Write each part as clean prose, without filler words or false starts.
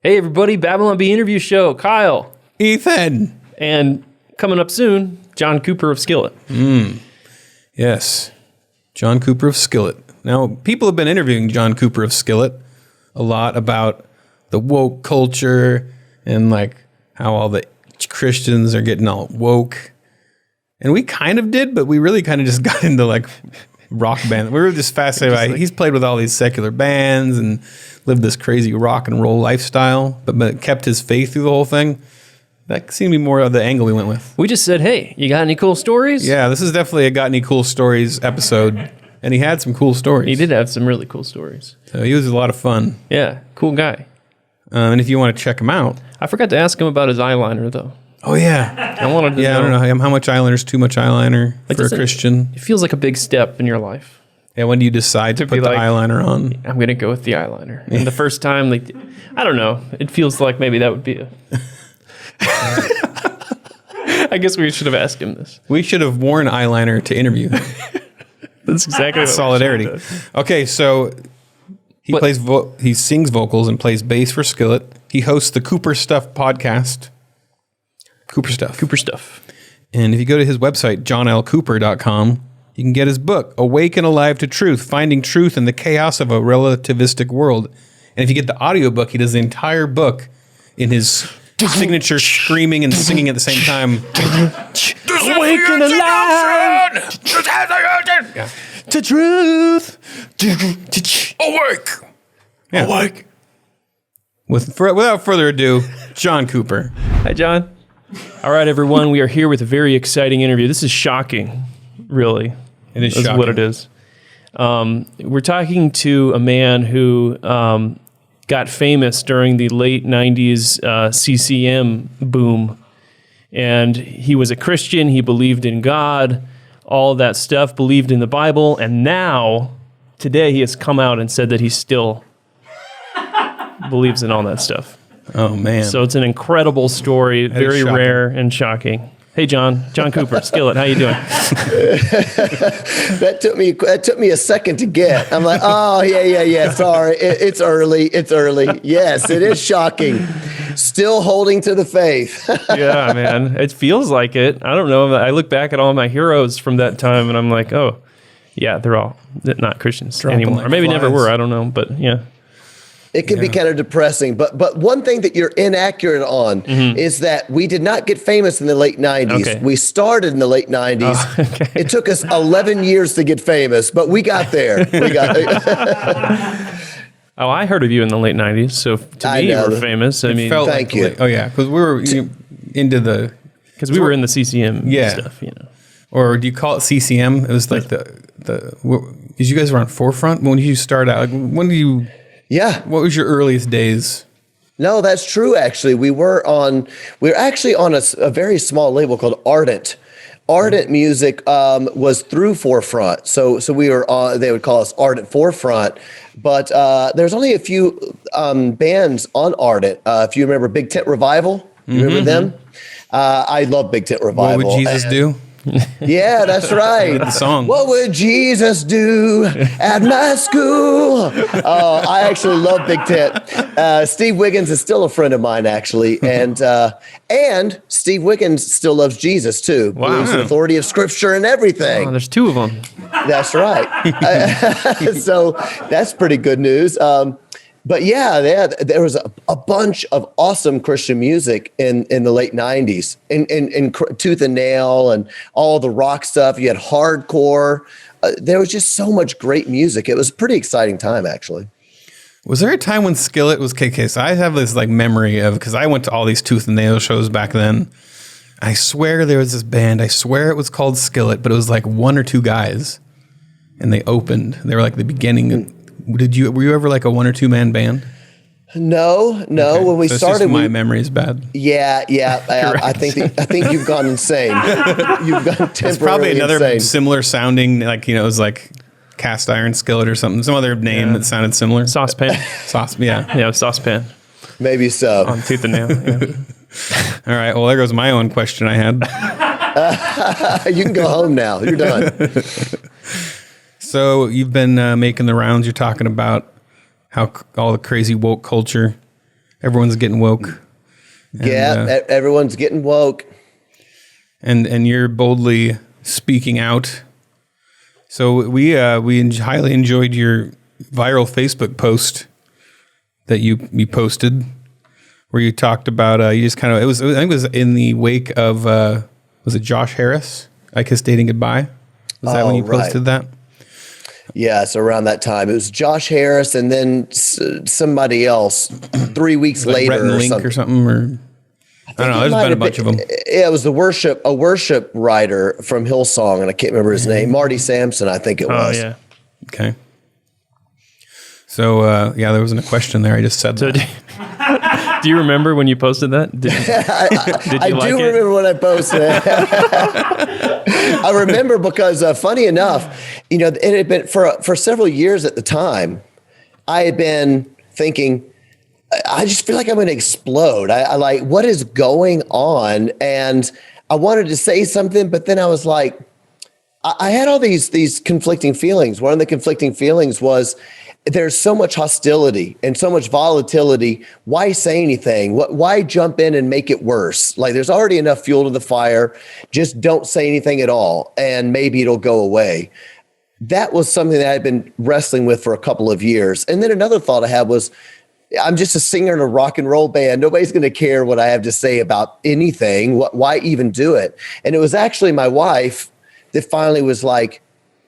Hey everybody, Babylon Bee interview show. Kyle. Ethan. And coming up soon, John Cooper of Skillet. Yes. John Cooper of Skillet. Now, people have been interviewing John Cooper of Skillet a lot about the woke culture and like how all the Christians are getting all woke. And we kind of did, but we really kind of just got into like rock band. We were just fascinated by he's played with all these secular bands and lived this crazy rock and roll lifestyle, but kept his faith through the whole thing. That seemed to be more of the angle we went with. We just said, hey, you got any cool stories? Yeah, this is definitely a Got Any Cool Stories episode, and he had some cool stories. He did have some really cool stories. So he was a lot of fun. Yeah, cool guy. And if you want to check him out. I forgot to ask him about his eyeliner, though. Oh, yeah. I wanted to know. I don't know how much eyeliner is too much eyeliner for a Christian. It feels like a big step in your life. Yeah, when do you decide to put the eyeliner on? I'm going to go with the eyeliner. And the first time, like, I don't know. It feels like maybe that would be a... I guess we should have asked him this. We should have worn eyeliner to interview him. That's exactly what solidarity. Okay, so he sings vocals and plays bass for Skillet. He hosts the Cooper Stuff podcast. Cooper Stuff. And if you go to his website, johnlcooper.com, you can get his book, Awake and Alive to Truth, Finding Truth in the Chaos of a Relativistic World. And if you get the audiobook, he does the entire book in his signature screaming and singing at the same time. Awake and alive to truth. Awake. Yeah. Awake. Without further ado, John Cooper. Hi, John. All right, everyone. We are here with a very exciting interview. This is shocking, really. It is shocking. What it is. We're talking to a man who got famous during the late 90s CCM boom. And he was a Christian. He believed in God, all that stuff, believed in the Bible. And now, today, he has come out and said that he still believes in all that stuff. Oh, man. So it's an incredible story, very rare and shocking. Hey, John Cooper, Skillet, how you doing? That took me a second to get. I'm like, oh, yeah. Sorry, it's early. Yes, it is shocking. Still holding to the faith. Yeah, man, it feels like it. I don't know. I look back at all my heroes from that time, and I'm like, oh, yeah, they're all not Christians anymore, like or maybe flies. Never were. I don't know, but yeah. It can be kind of depressing, but one thing that you're inaccurate on is that we did not get famous in the late 90s. Okay. We started in the late 90s. Oh, okay. It took us 11 years to get famous, but we got there. Oh, I heard of you in the late 90s, so to me, you were famous. I mean, thank you. Oh, yeah, because we were into the... Because we were in the CCM stuff, you know. Or do you call it CCM? It was like because you guys were on Forefront? When did you start out? When did you... Yeah. What was your earliest days? No, that's true. Actually, we were actually on a very small label called Ardent. Ardent Music was through Forefront, so we were on. They would call us Ardent Forefront, but there's only a few bands on Ardent. If you remember Big Tent Revival, you remember them? I love Big Tent Revival. What would Jesus do? Yeah, that's right. The song. What would Jesus do at my school? Oh, I actually love Big Tent. Steve Wiggins is still a friend of mine, actually, and Steve Wiggins still loves Jesus too. Wow. Believes in the authority of Scripture and everything. Oh, there's two of them. That's right. So that's pretty good news. But yeah, there was a bunch of awesome Christian music in the late 90s, in Tooth and Nail and all the rock stuff. You had hardcore. There was just so much great music. It was a pretty exciting time, actually. Was there a time when Skillet was KK? So I have this like memory of, because I went to all these Tooth and Nail shows back then. I swear there was this band. I swear it was called Skillet, but it was like one or two guys, and they opened. They were like the beginning. Were you ever like a one or two man band? No. Okay. When we So it's started, just my memory is bad. Yeah. I think you've gone insane. You've gone temporarily It's probably another insane. similar sounding, like, it was like cast iron skillet or something, some other name that sounded similar. Saucepan. Yeah. Saucepan. Maybe so. On Tooth and Nail. Yeah. All right. Well, there goes my own question I had. You can go home now. You're done. So you've been making the rounds. You're talking about how all the crazy woke culture, everyone's getting woke. Yeah, everyone's getting woke. And you're boldly speaking out. So we highly enjoyed your viral Facebook post that you posted, where you talked about you just kind of I think it was in the wake of was it Josh Harris? I Kiss Dating Goodbye. Was that when you posted that? Yeah, so around that time, it was Josh Harris, and then somebody else 3 weeks Like later, Rhett and or Link something. or something, or I don't know. There's been a bunch of them. Yeah, it was a worship writer from Hillsong, and I can't remember his name. Marty Sampson, I think it was. Oh, yeah. Okay. So there wasn't a question there. I just said So that. do you remember when you posted that? Did I you like do it? remember when I posted it. I remember because, funny enough, it had been for several years at the time. I had been thinking, I just feel like I'm going to explode. I like, what is going on? And I wanted to say something, but then I was like, I had all these conflicting feelings. One of the conflicting feelings was, there's so much hostility and so much volatility. Why say anything? Why jump in and make it worse? Like, there's already enough fuel to the fire. Just don't say anything at all, and maybe it'll go away. That was something that I'd been wrestling with for a couple of years. And then another thought I had was, I'm just a singer in a rock and roll band. Nobody's going to care what I have to say about anything. Why even do it? And it was actually my wife that finally was like,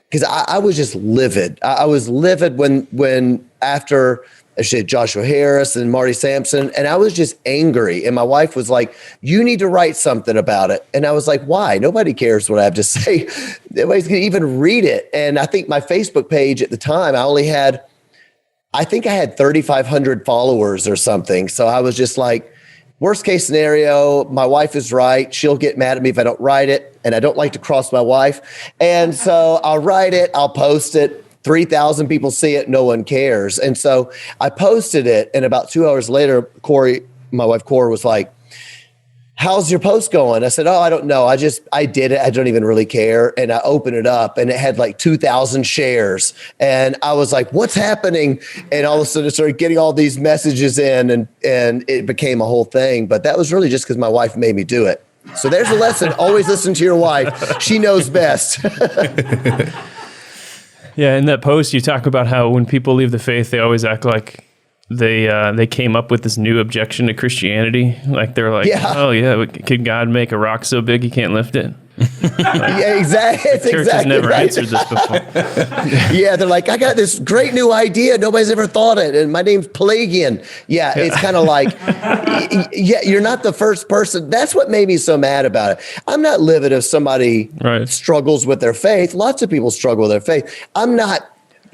because I was just livid. I was livid when after I said Joshua Harris and Marty Sampson, and I was just angry. And my wife was like, "You need to write something about it." And I was like, "Why? Nobody cares what I have to say. Nobody's going to even read it." And I think my Facebook page at the time, I think I had 3,500 followers or something. So I was just like, worst case scenario, my wife is right. She'll get mad at me if I don't write it. And I don't like to cross my wife. And so I'll write it, I'll post it. 3,000 people see it, no one cares. And so I posted it. And about 2 hours later, Corey, my wife Corey, was like, "How's your post going?" I said, "Oh, I don't know. I did it. I don't even really care." And I opened it up and it had like 2,000 shares. And I was like, "What's happening?" And all of a sudden I started getting all these messages in, and it became a whole thing. But that was really just because my wife made me do it. So there's a lesson. Always listen to your wife. She knows best. Yeah, in that post, you talk about how when people leave the faith, they always act like they came up with this new objection to Christianity. Like, they're like, Yeah. "Oh yeah, could God make a rock so big he can't lift it?" Yeah, exactly. It's Church has exactly never right. answered this before. Yeah, they're like, "I got this great new idea. Nobody's ever thought it. And my name's Pelagian." Yeah, it's kind of like, yeah, you're not the first person. That's what made me so mad about it. I'm not livid if somebody struggles with their faith. Lots of people struggle with their faith. I'm not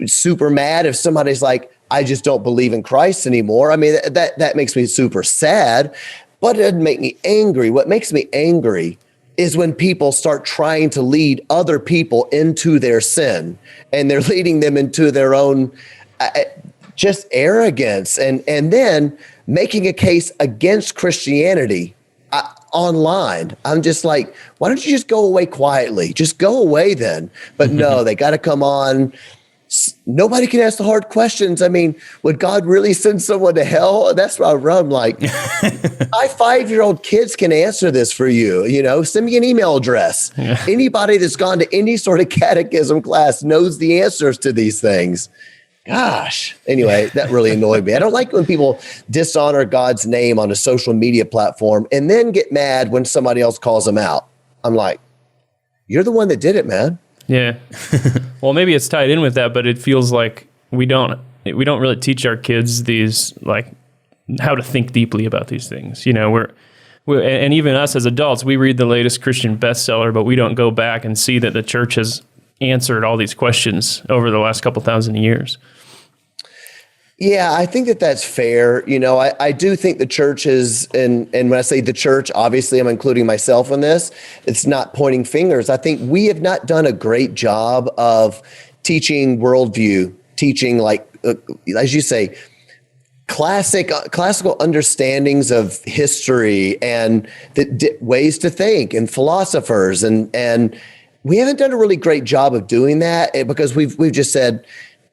super mad if somebody's like, "I just don't believe in Christ anymore." I mean, that makes me super sad, but it doesn't make me angry. What makes me angry is when people start trying to lead other people into their sin, and they're leading them into their own just arrogance, and then making a case against Christianity online. I'm just like, why don't you just go away quietly? Just go away then. But no, they got to come on. Nobody can ask the hard questions. I mean, would God really send someone to hell? That's what I'm like. My 5-year-old kids can answer this for you. Send me an email address. Yeah. Anybody that's gone to any sort of catechism class knows the answers to these things. Gosh. Anyway, that really annoyed me. I don't like when people dishonor God's name on a social media platform and then get mad when somebody else calls them out. I'm like, you're the one that did it, man. Yeah. Well, maybe it's tied in with that, but it feels like we don't really teach our kids these, like, how to think deeply about these things. We're and even us as adults, we read the latest Christian bestseller, but we don't go back and see that the church has answered all these questions over the last couple thousand years. Yeah, I think that that's fair. I do think the church is, and when I say the church, obviously I'm including myself in this. It's not pointing fingers. I think we have not done a great job of teaching worldview, teaching as you say, classical understandings of history and the ways to think and philosophers. And we haven't done a really great job of doing that because we've just said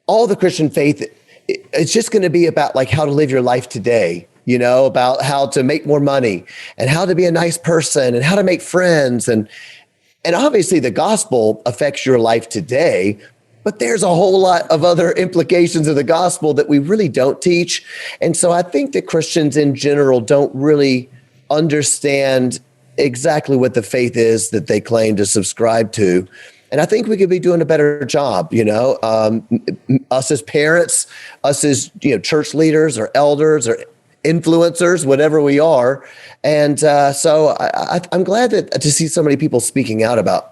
all the Christian faith, it's just going to be about how to live your life today, about how to make more money and how to be a nice person and how to make friends. And obviously the gospel affects your life today, but there's a whole lot of other implications of the gospel that we really don't teach. And so I think that Christians in general don't really understand exactly what the faith is that they claim to subscribe to. And I think we could be doing a better job, us as parents, us as church leaders or elders or influencers, whatever we are. And so I'm glad to see so many people speaking out about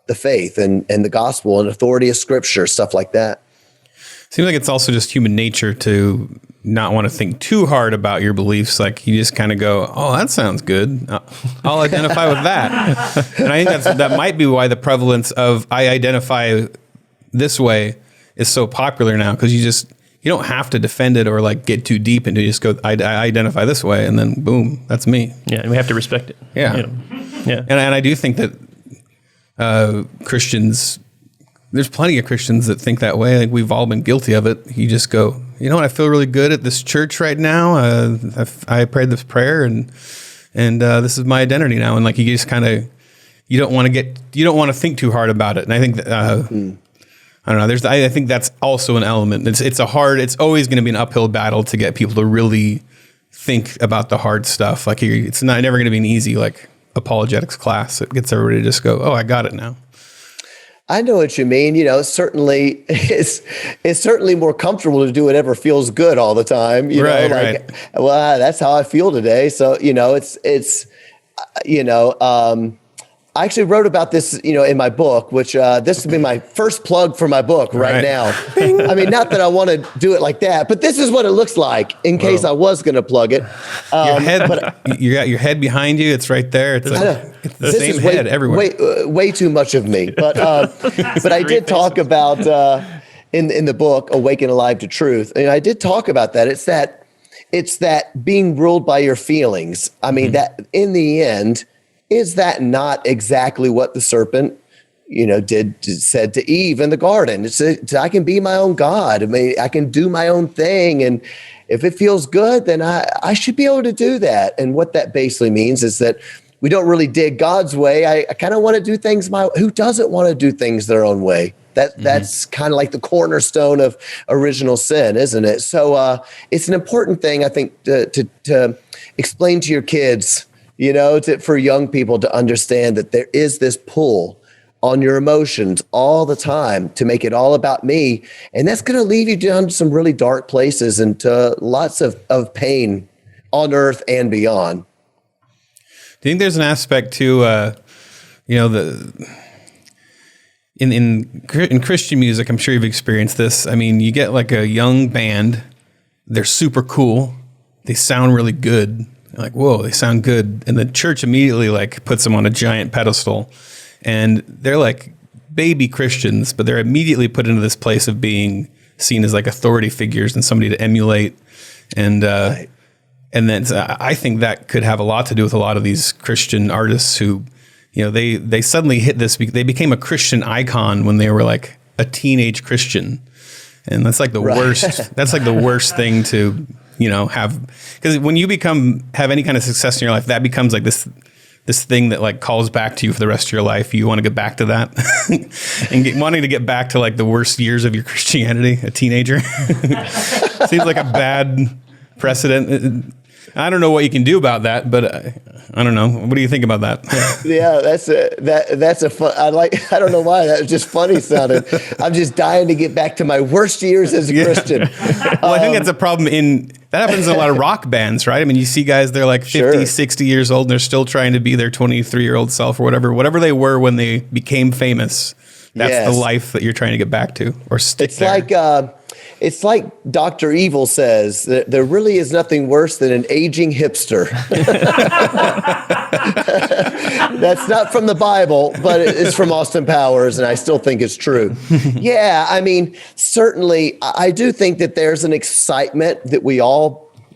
the faith and the gospel and authority of Scripture, stuff like that. Seems like it's also just human nature to not want to think too hard about your beliefs. Like you just kind of go, oh, that sounds good. I'll identify with that. And I think that might be why the prevalence of I identify this way is so popular now, because you don't have to defend it or get too deep into it. You just go, I identify this way, and then boom, that's me. Yeah, and we have to respect it. Yeah. Yeah. And I do think that Christians, there's plenty of Christians that think that way. We've all been guilty of it. You just go, you know what? I feel really good at this church right now. I prayed this prayer, and this is my identity now. And you just kind of, you don't want to think too hard about it. And I think that I don't know. I think that's also an element. It's always going to be an uphill battle to get people to really think about the hard stuff. It's never going to be an easy apologetics class that gets everybody to just go, oh, I got it now. I know what you mean. Certainly it's certainly more comfortable to do whatever feels good all the time. Right. Well, that's how I feel today. So, I actually wrote about this, in my book, which this would be my first plug for my book right now. I mean, not that I want to do it like that, but this is what it looks like in case I was going to plug it. You got your head behind you. It's right there. It's the same head everywhere. Way too much of me. But but I did talk about in the book, Awaken Alive to Truth. And I did talk about that. It's that being ruled by your feelings. I mean, that in the end, is that not exactly what the serpent, said to Eve in the garden? I can be my own God. I mean, I can do my own thing. And if it feels good, then I should be able to do that. And what that basically means is that we don't really dig God's way. I kind of want to do things who doesn't want to do things their own way? That's kind of like the cornerstone of original sin, isn't it? So it's an important thing, I think, to explain to your kids, for young people to understand that there is this pull on your emotions all the time to make it all about me. And that's going to lead you down to some really dark places and to lots of pain on earth and beyond. Do you think there's an aspect to, in Christian music, I'm sure you've experienced this. I mean, you get a young band, they're super cool, they sound really good. Whoa, they sound good. And the church immediately puts them on a giant pedestal. And they're baby Christians, but they're immediately put into this place of being seen as authority figures and somebody to emulate. And right. And then I think that could have a lot to do with a lot of these Christian artists who, they suddenly hit this. They became a Christian icon when they were a teenage Christian. And that's the worst. That's the worst thing to have, because when you have any kind of success in your life, that becomes this thing that calls back to you for the rest of your life. You want to get back to that and wanting to get back to the worst years of your Christianity, a teenager. Seems like a bad precedent. I don't know what you can do about that, but I don't know. What do you think about that? Yeah, that's a fun. I don't know why that was just funny sounding. I'm just dying to get back to my worst years as a Christian. Well, I think that's a problem that happens in a lot of rock bands, right? I mean, you see guys, they're like 50, Sure. 60 years old, and they're still trying to be their 23-year-old self or whatever they were when they became famous. That's Yes. the life that you're trying to get back to or stick It's there. it's like Dr. Evil says, that there really is nothing worse than an aging hipster. That's not from the Bible, but it's from Austin Powers, and I still think it's true. Yeah, I mean, certainly, I do think that there's an excitement that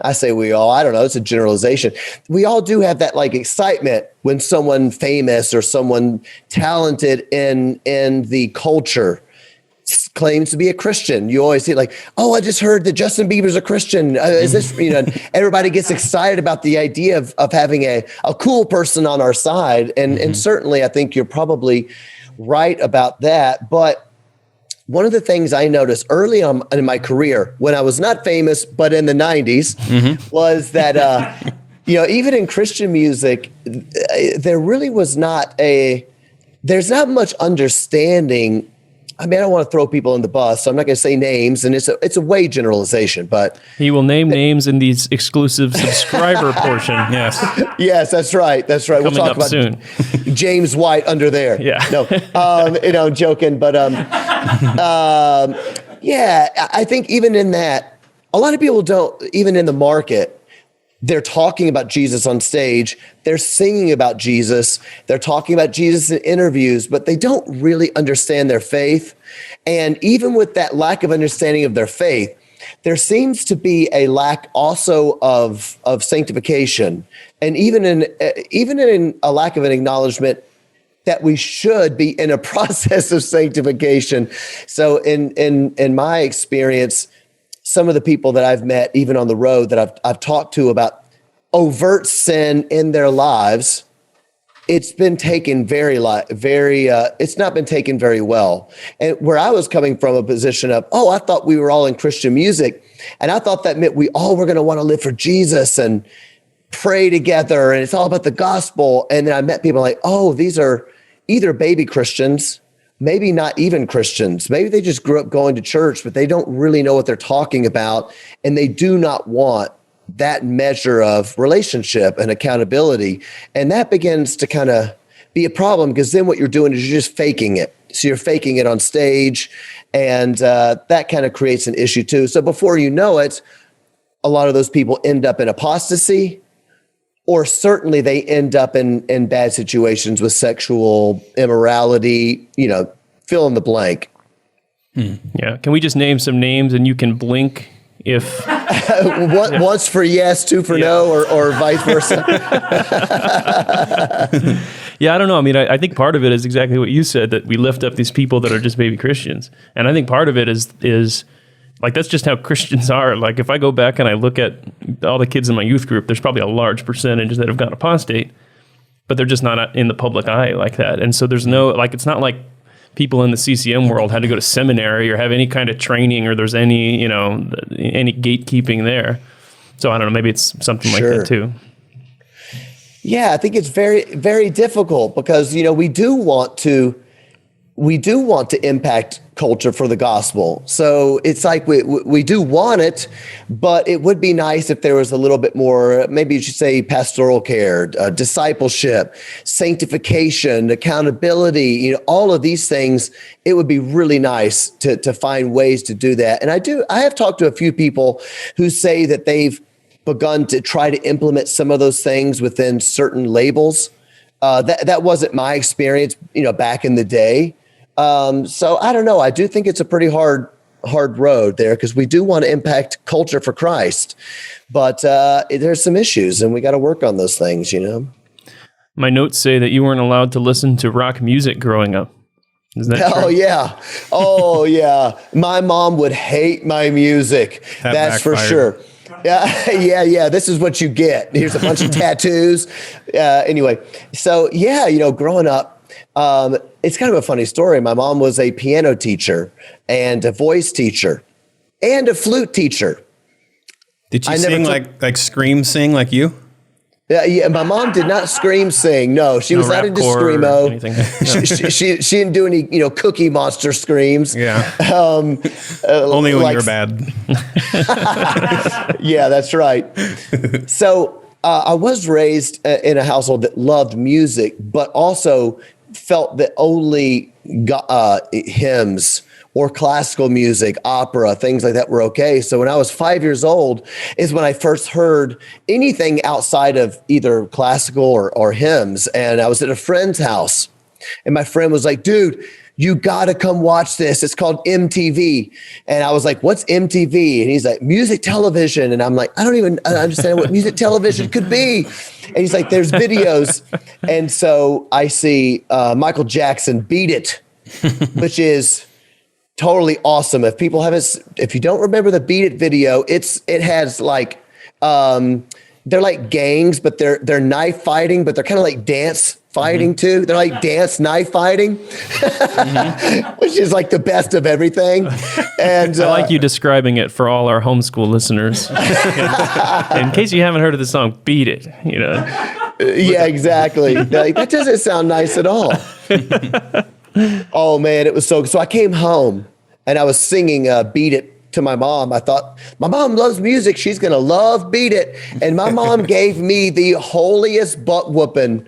I say we all, I don't know, it's a generalization. We all do have that like excitement when someone famous or someone talented in the culture claims to be a Christian. You always see like, oh, I just heard that Justin Bieber's a Christian. Is this, everybody gets excited about the idea of having a cool person on our side. And certainly I think you're probably right about that. But one of the things I noticed early on in my career, when I was not famous, but in the 90s, was that, even in Christian music, there really was there's not much understanding. I mean, I don't want to throw people in the bus, so I'm not going to say names, and it's a way generalization, but He will name names in these exclusive subscriber portion. Yes. yes, that's right. That's right. Coming up soon. James White under there. Yeah. No, I'm joking, but yeah, I think even in that, a lot of people don't, even in the market, they're talking about Jesus on stage. They're singing about Jesus. They're talking about Jesus in interviews, but they don't really understand their faith. And even with that lack of understanding of their faith, there seems to be a lack also of sanctification, and even in a lack of an acknowledgement that we should be in a process of sanctification. So in my experience, some of the people that I've met, even on the road, that I've talked to about overt sin in their lives, it's been taken it's not been taken very well. And where I was coming from a position of, I thought we were all in Christian music, and I thought that meant we all were going to want to live for Jesus and pray together, and it's all about the gospel. And then I met people like, these are either baby Christians, maybe not even Christians. Maybe they just grew up going to church, but they don't really know what they're talking about. And they do not want that measure of relationship and accountability. And that begins to kind of be a problem, because then what you're doing is you're just faking it. So you're faking it on stage, and that kind of creates an issue too. So before you know it, a lot of those people end up in apostasy, or certainly they end up in bad situations with sexual immorality, fill in the blank. Yeah. Can we just name some names and you can blink if... Once for yes, two for no, or vice versa. Yeah, I don't know. I mean, I think part of it is exactly what you said, that we lift up these people that are just baby Christians. And I think part of it is like, that's just how Christians are. Like, if I go back and I look at all the kids in my youth group, there's probably a large percentage that have gone apostate, but they're just not in the public eye like that. And so there's no, like, it's not like people in the CCM world had to go to seminary or have any kind of training, or there's any, any gatekeeping there. So I don't know, maybe it's something like that too. Yeah, I think it's very, very difficult, because, we do want to impact culture for the gospel. So it's like we do want it, but it would be nice if there was a little bit more, maybe you should say pastoral care, discipleship, sanctification, accountability, all of these things. It would be really nice to find ways to do that. And I have talked to a few people who say that they've begun to try to implement some of those things within certain labels. That wasn't my experience, back in the day. So I don't know. I do think it's a pretty hard road there, because we do want to impact culture for Christ, but there's some issues, and we got to work on those things, My notes say that you weren't allowed to listen to rock music growing up. Is that true? Oh yeah. My mom would hate my music. That's for sure. Yeah. This is what you get. Here's a bunch of tattoos. Anyway, so growing up, it's kind of a funny story. My mom was a piano teacher and a voice teacher and a flute teacher. Did she sing like scream sing like you? Yeah, my mom did not scream sing. No, she was not into screamo. She didn't do any, Cookie Monster screams. Yeah. Only when you're bad. Yeah, that's right. So I was raised in a household that loved music, but also felt that only hymns or classical music, opera, things like that were okay. So when I was 5 years old is when I first heard anything outside of either classical or hymns. And I was at a friend's house and my friend was like, dude, you got to come watch this. It's called MTV. And I was like, what's MTV? And he's like, music television. And I'm like, I don't even understand what music television could be. And he's like, there's videos. And so I see Michael Jackson Beat It, which is totally awesome. If you don't remember the Beat It video, it has like, they're like gangs, but they're knife fighting, but they're kind of like dance fighting too. They're like dance knife fighting, which is like the best of everything. And I like you describing it for all our homeschool listeners. In case you haven't heard of the song, Beat It, Yeah, exactly. Like, that doesn't sound nice at all. Oh man, it was so I came home and I was singing Beat It to my mom. I thought, my mom loves music. She's going to love Beat It. And my mom gave me the holiest butt whooping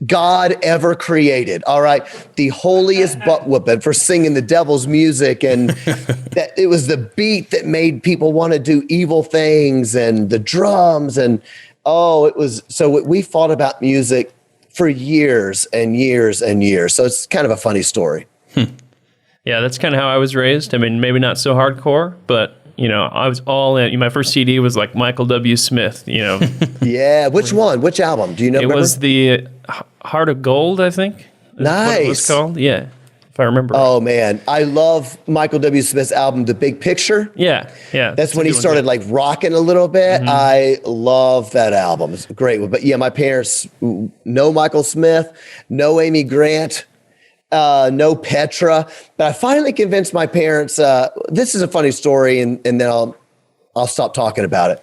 God ever created. All right. The holiest butt whooping for singing the devil's music. And that it was the beat that made people want to do evil things and the drums. And we fought about music for years and years and years. So it's kind of a funny story. Yeah, that's kind of how I was raised. I mean, maybe not so hardcore, but, I was all in. My first CD was like Michael W. Smith, Yeah. Which one? Which album? Do you know? It was the Heart of Gold, I think. Nice. What it was called. Yeah, if I remember. Oh, man. I love Michael W. Smith's album, The Big Picture. Yeah. That's when he started like rocking a little bit. Mm-hmm. I love that album. It's a great one. But yeah, my parents, no Michael Smith, no Amy Grant, no Petra. But I finally convinced my parents, this is a funny story, and then I'll stop talking about it.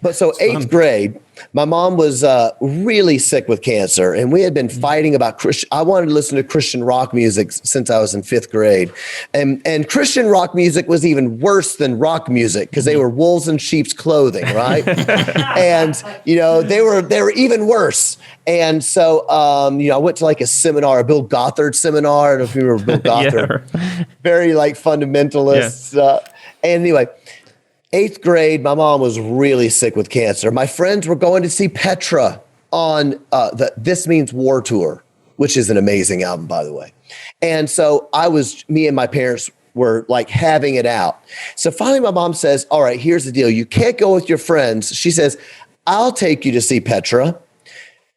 But so eighth grade, my mom was really sick with cancer, and we had been fighting about Christian. I wanted to listen to Christian rock music since I was in fifth grade, and Christian rock music was even worse than rock music because they were wolves in sheep's clothing, right? And they were even worse. And so I went to like a seminar, a Bill Gothard seminar. I don't know if you remember Bill Gothard, very like fundamentalist. Yeah. And anyway. Eighth grade, my mom was really sick with cancer. My friends were going to see Petra on the This Means War tour, which is an amazing album, by the way. And so me and my parents were like having it out. So finally my mom says, all right, here's the deal. You can't go with your friends. She says, I'll take you to see Petra.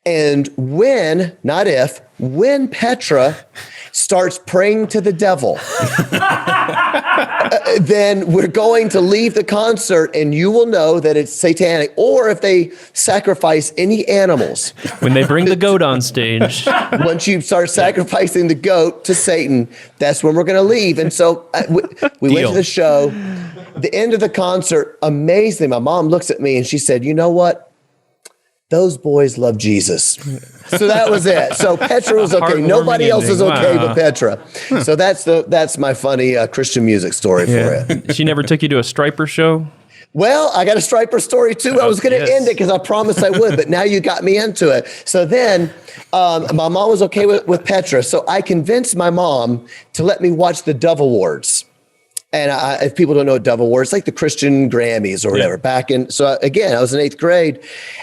And when Petra starts praying to the devil, then we're going to leave the concert and you will know that it's satanic. Or if they sacrifice any animals. When they bring the goat on stage. Once you start sacrificing the goat to Satan, that's when we're going to leave. And so we went to the show. The end of the concert, amazingly, my mom looks at me and she said, you know what? Those boys love Jesus. So that was it. So Petra was okay. Nobody else is okay but Petra. So that's my funny Christian music story for it. She never took you to a Striper show? Well, I got a Striper story too. I was going to end it because I promised I would, but now you got me into it. So then my mom was okay with Petra. So I convinced my mom to let me watch the Dove Awards. And if people don't know what Dove Awards, it's like the Christian Grammys or whatever. So again, I was in eighth grade,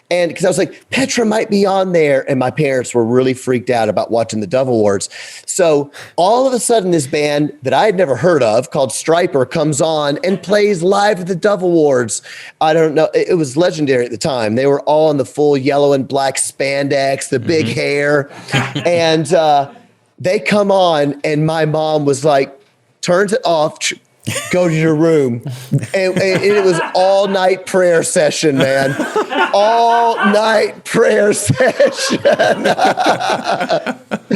and because I was like, Petra might be on there, and my parents were really freaked out about watching the Dove Awards. So all of a sudden, this band that I had never heard of called Striper comes on and plays live at the Dove Awards. I don't know, it was legendary at the time. They were all in the full yellow and black spandex, the big hair, and they come on, and my mom was like, turns it off. Go to your room. And it was all night prayer session, man. All night prayer session.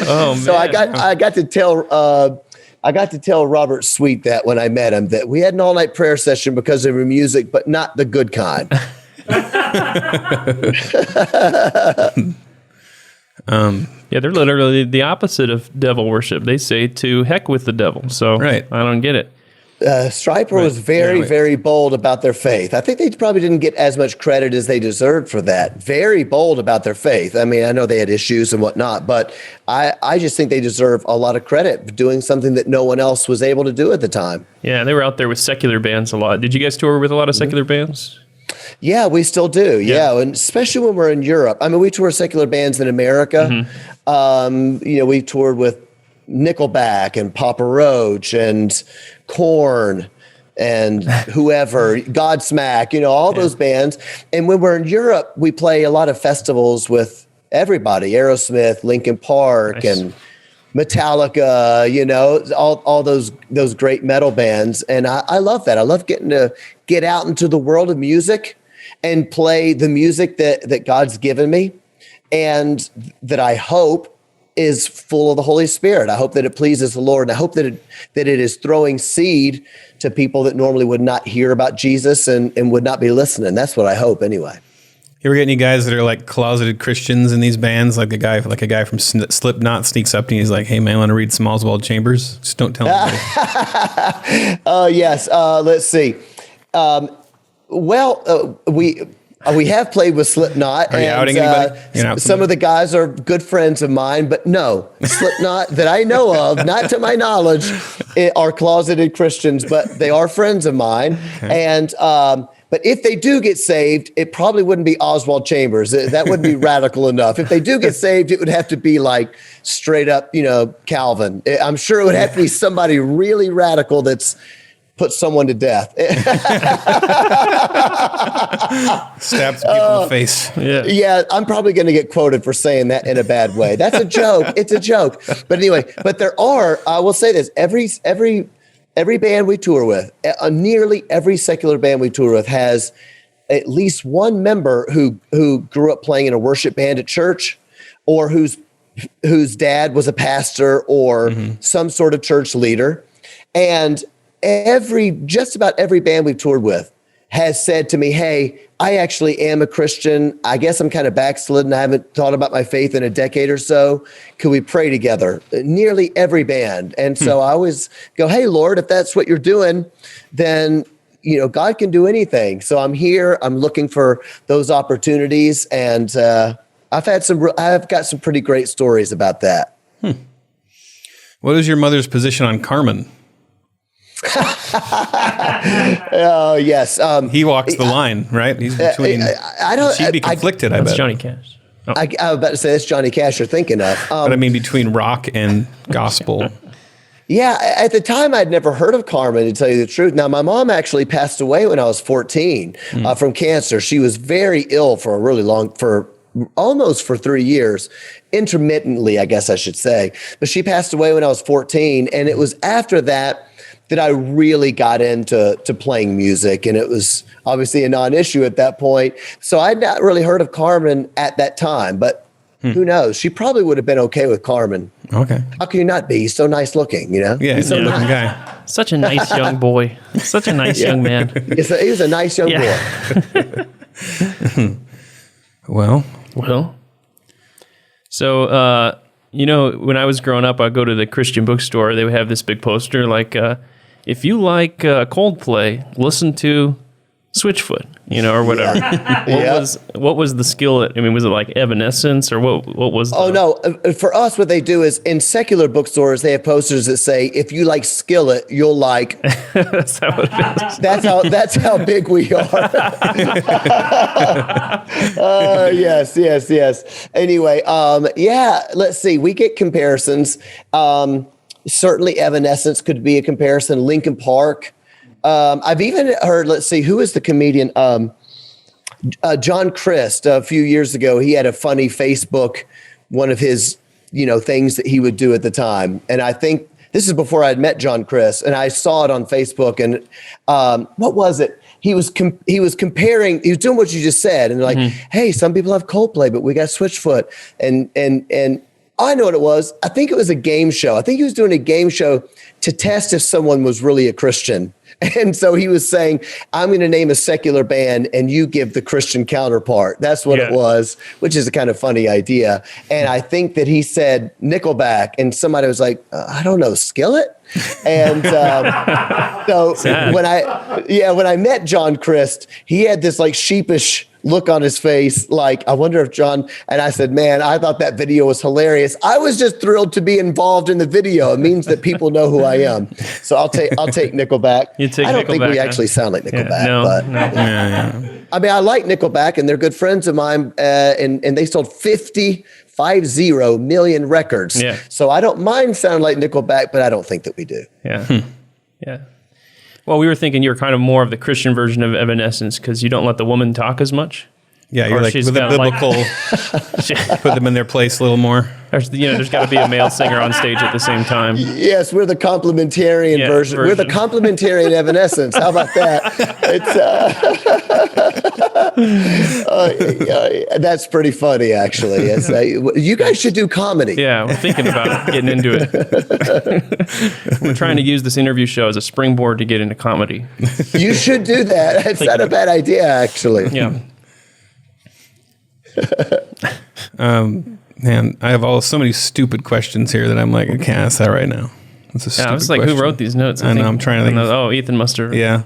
Oh, man. So I got to tell Robert Sweet that when I met him, that we had an all night prayer session because of her music, but not the good kind. Yeah, they're literally the opposite of devil worship. They say to heck with the devil. So Right. I don't get it. Stryper was very, very bold about their faith. I think they probably didn't get as much credit as they deserved for that. Very bold about their faith. I mean, I know they had issues and whatnot, but I just think they deserve a lot of credit for doing something that no one else was able to do at the time. Yeah, they were out there with secular bands a lot. Did you guys tour with a lot of secular bands? Yeah, we still do. Yeah. And especially when we're in Europe. I mean, we tour secular bands in America. We toured with Nickelback and Papa Roach and Korn and whoever, Godsmack, all those bands. And when we're in Europe, we play a lot of festivals with everybody, Aerosmith, Linkin Park, and Metallica, all those great metal bands. And I love that. I love getting to get out into the world of music and play the music that God's given me and that I hope is full of the Holy Spirit. I hope that it pleases the Lord. And I hope that it is throwing seed to people that normally would not hear about Jesus and would not be listening. That's what I hope anyway. You ever get any guys that are like closeted Christians in these bands? Like a guy from Slipknot sneaks up to you and he's like, "Hey man, I want to read some Oswald Chambers." Just don't tell anybody. Yes. Let's see. We have played with Slipknot. Are you outing anybody? Some of the guys are good friends of mine, but no, Slipknot that I know of, not to my knowledge, are closeted Christians, but they are friends of mine. Okay. And but if they do get saved, it probably wouldn't be Oswald Chambers. That wouldn't be radical enough. If they do get saved, it would have to be like straight up, Calvin. I'm sure it would have to be somebody really radical that's put someone to death. Stabs people in the face. Yeah, I'm probably going to get quoted for saying that in a bad way. That's a joke. It's a joke. But anyway, I will say this, every band we tour with, nearly every secular band we tour with has at least one member who grew up playing in a worship band at church, or whose dad was a pastor or some sort of church leader. And just about every band we've toured with has said to me, "Hey, I actually am a Christian. I guess I'm kind of backslidden. I haven't thought about my faith in a decade or so. Could we pray together?" Nearly every band. And so I always go, "Hey, Lord, if that's what you're doing, then, God can do anything." So I'm here. I'm looking for those opportunities. And I've got some pretty great stories about that. What is your mother's position on Carmen? Oh, yes. He walks the line, right? He's between. She'd be conflicted, I bet. That's Johnny Cash. Oh. I was about to say that's Johnny Cash you're thinking of. But I mean, between rock and gospel. Yeah, at the time, I'd never heard of Carmen, to tell you the truth. Now, my mom actually passed away when I was 14 from cancer. She was very ill for almost 3 years, intermittently, I guess I should say. But she passed away when I was 14, and it was after that I really got into playing music, and it was obviously a non-issue at that point. So I'd not really heard of Carmen at that time, but who knows? She probably would have been okay with Carmen. Okay. How can you not be? He's so nice looking, Yeah, he's a looking guy. Such a nice young boy. Such a nice young man. He was a nice young boy. Well. So, when I was growing up, I'd go to the Christian bookstore. They would have this big poster like, if you like Coldplay, listen to Switchfoot, or whatever. What was the Skillet? I mean, was it like Evanescence, or what was the... Oh, no. For us, what they do is in secular bookstores, they have posters that say, if you like Skillet, you'll like... That's how it is. That's how big we are. Yes. Anyway, let's see. We get comparisons. Certainly Evanescence could be a comparison. Linkin Park. I've even heard, let's see, who is the comedian? John Christ, a few years ago, he had a funny Facebook, one of his, things that he would do at the time. And I think this is before I'd met John Christ, and I saw it on Facebook. And what was it? He was comparing, he was doing what you just said. And they're like, hey, some people have Coldplay, but we got Switchfoot. And I know what it was. I think it was a game show. I think he was doing a game show to test if someone was really a Christian. And so he was saying, I'm going to name a secular band and you give the Christian counterpart. That's what it was, which is a kind of funny idea. And I think that he said Nickelback, and somebody was like, I don't know, Skillet? And so when I met John Christ, he had this like sheepish look on his face, like, I wonder if John, and I said, man, I thought that video was hilarious. I was just thrilled to be involved in the video. It means that people know who I am. So I'll take Nickelback. I don't think we actually sound like Nickelback, Yeah. I mean, I like Nickelback and they're good friends of mine, and they sold 50 million records. Yeah. So I don't mind sounding like Nickelback, but I don't think that we do. Yeah. Yeah. Well, we were thinking you were kind of more of the Christian version of Evanescence because you don't let the woman talk as much. Yeah, you're Or like she's with the got, like- biblical, put them in their place a little more. There's got to be a male singer on stage at the same time. Yes, we're the complementarian version. We're the complementarian Evanescence. How about that? It's that's pretty funny, actually. You guys should do comedy. Yeah, we're thinking about getting into it. We're trying to use this interview show as a springboard to get into comedy. You should do that. It's not a bad idea, actually. Yeah. Man, I have so many stupid questions here that I'm like, I can't ask that right now. That's a stupid I was like, question. who wrote these notes? I know, I'm trying to think. Oh, Ethan must have. Yeah.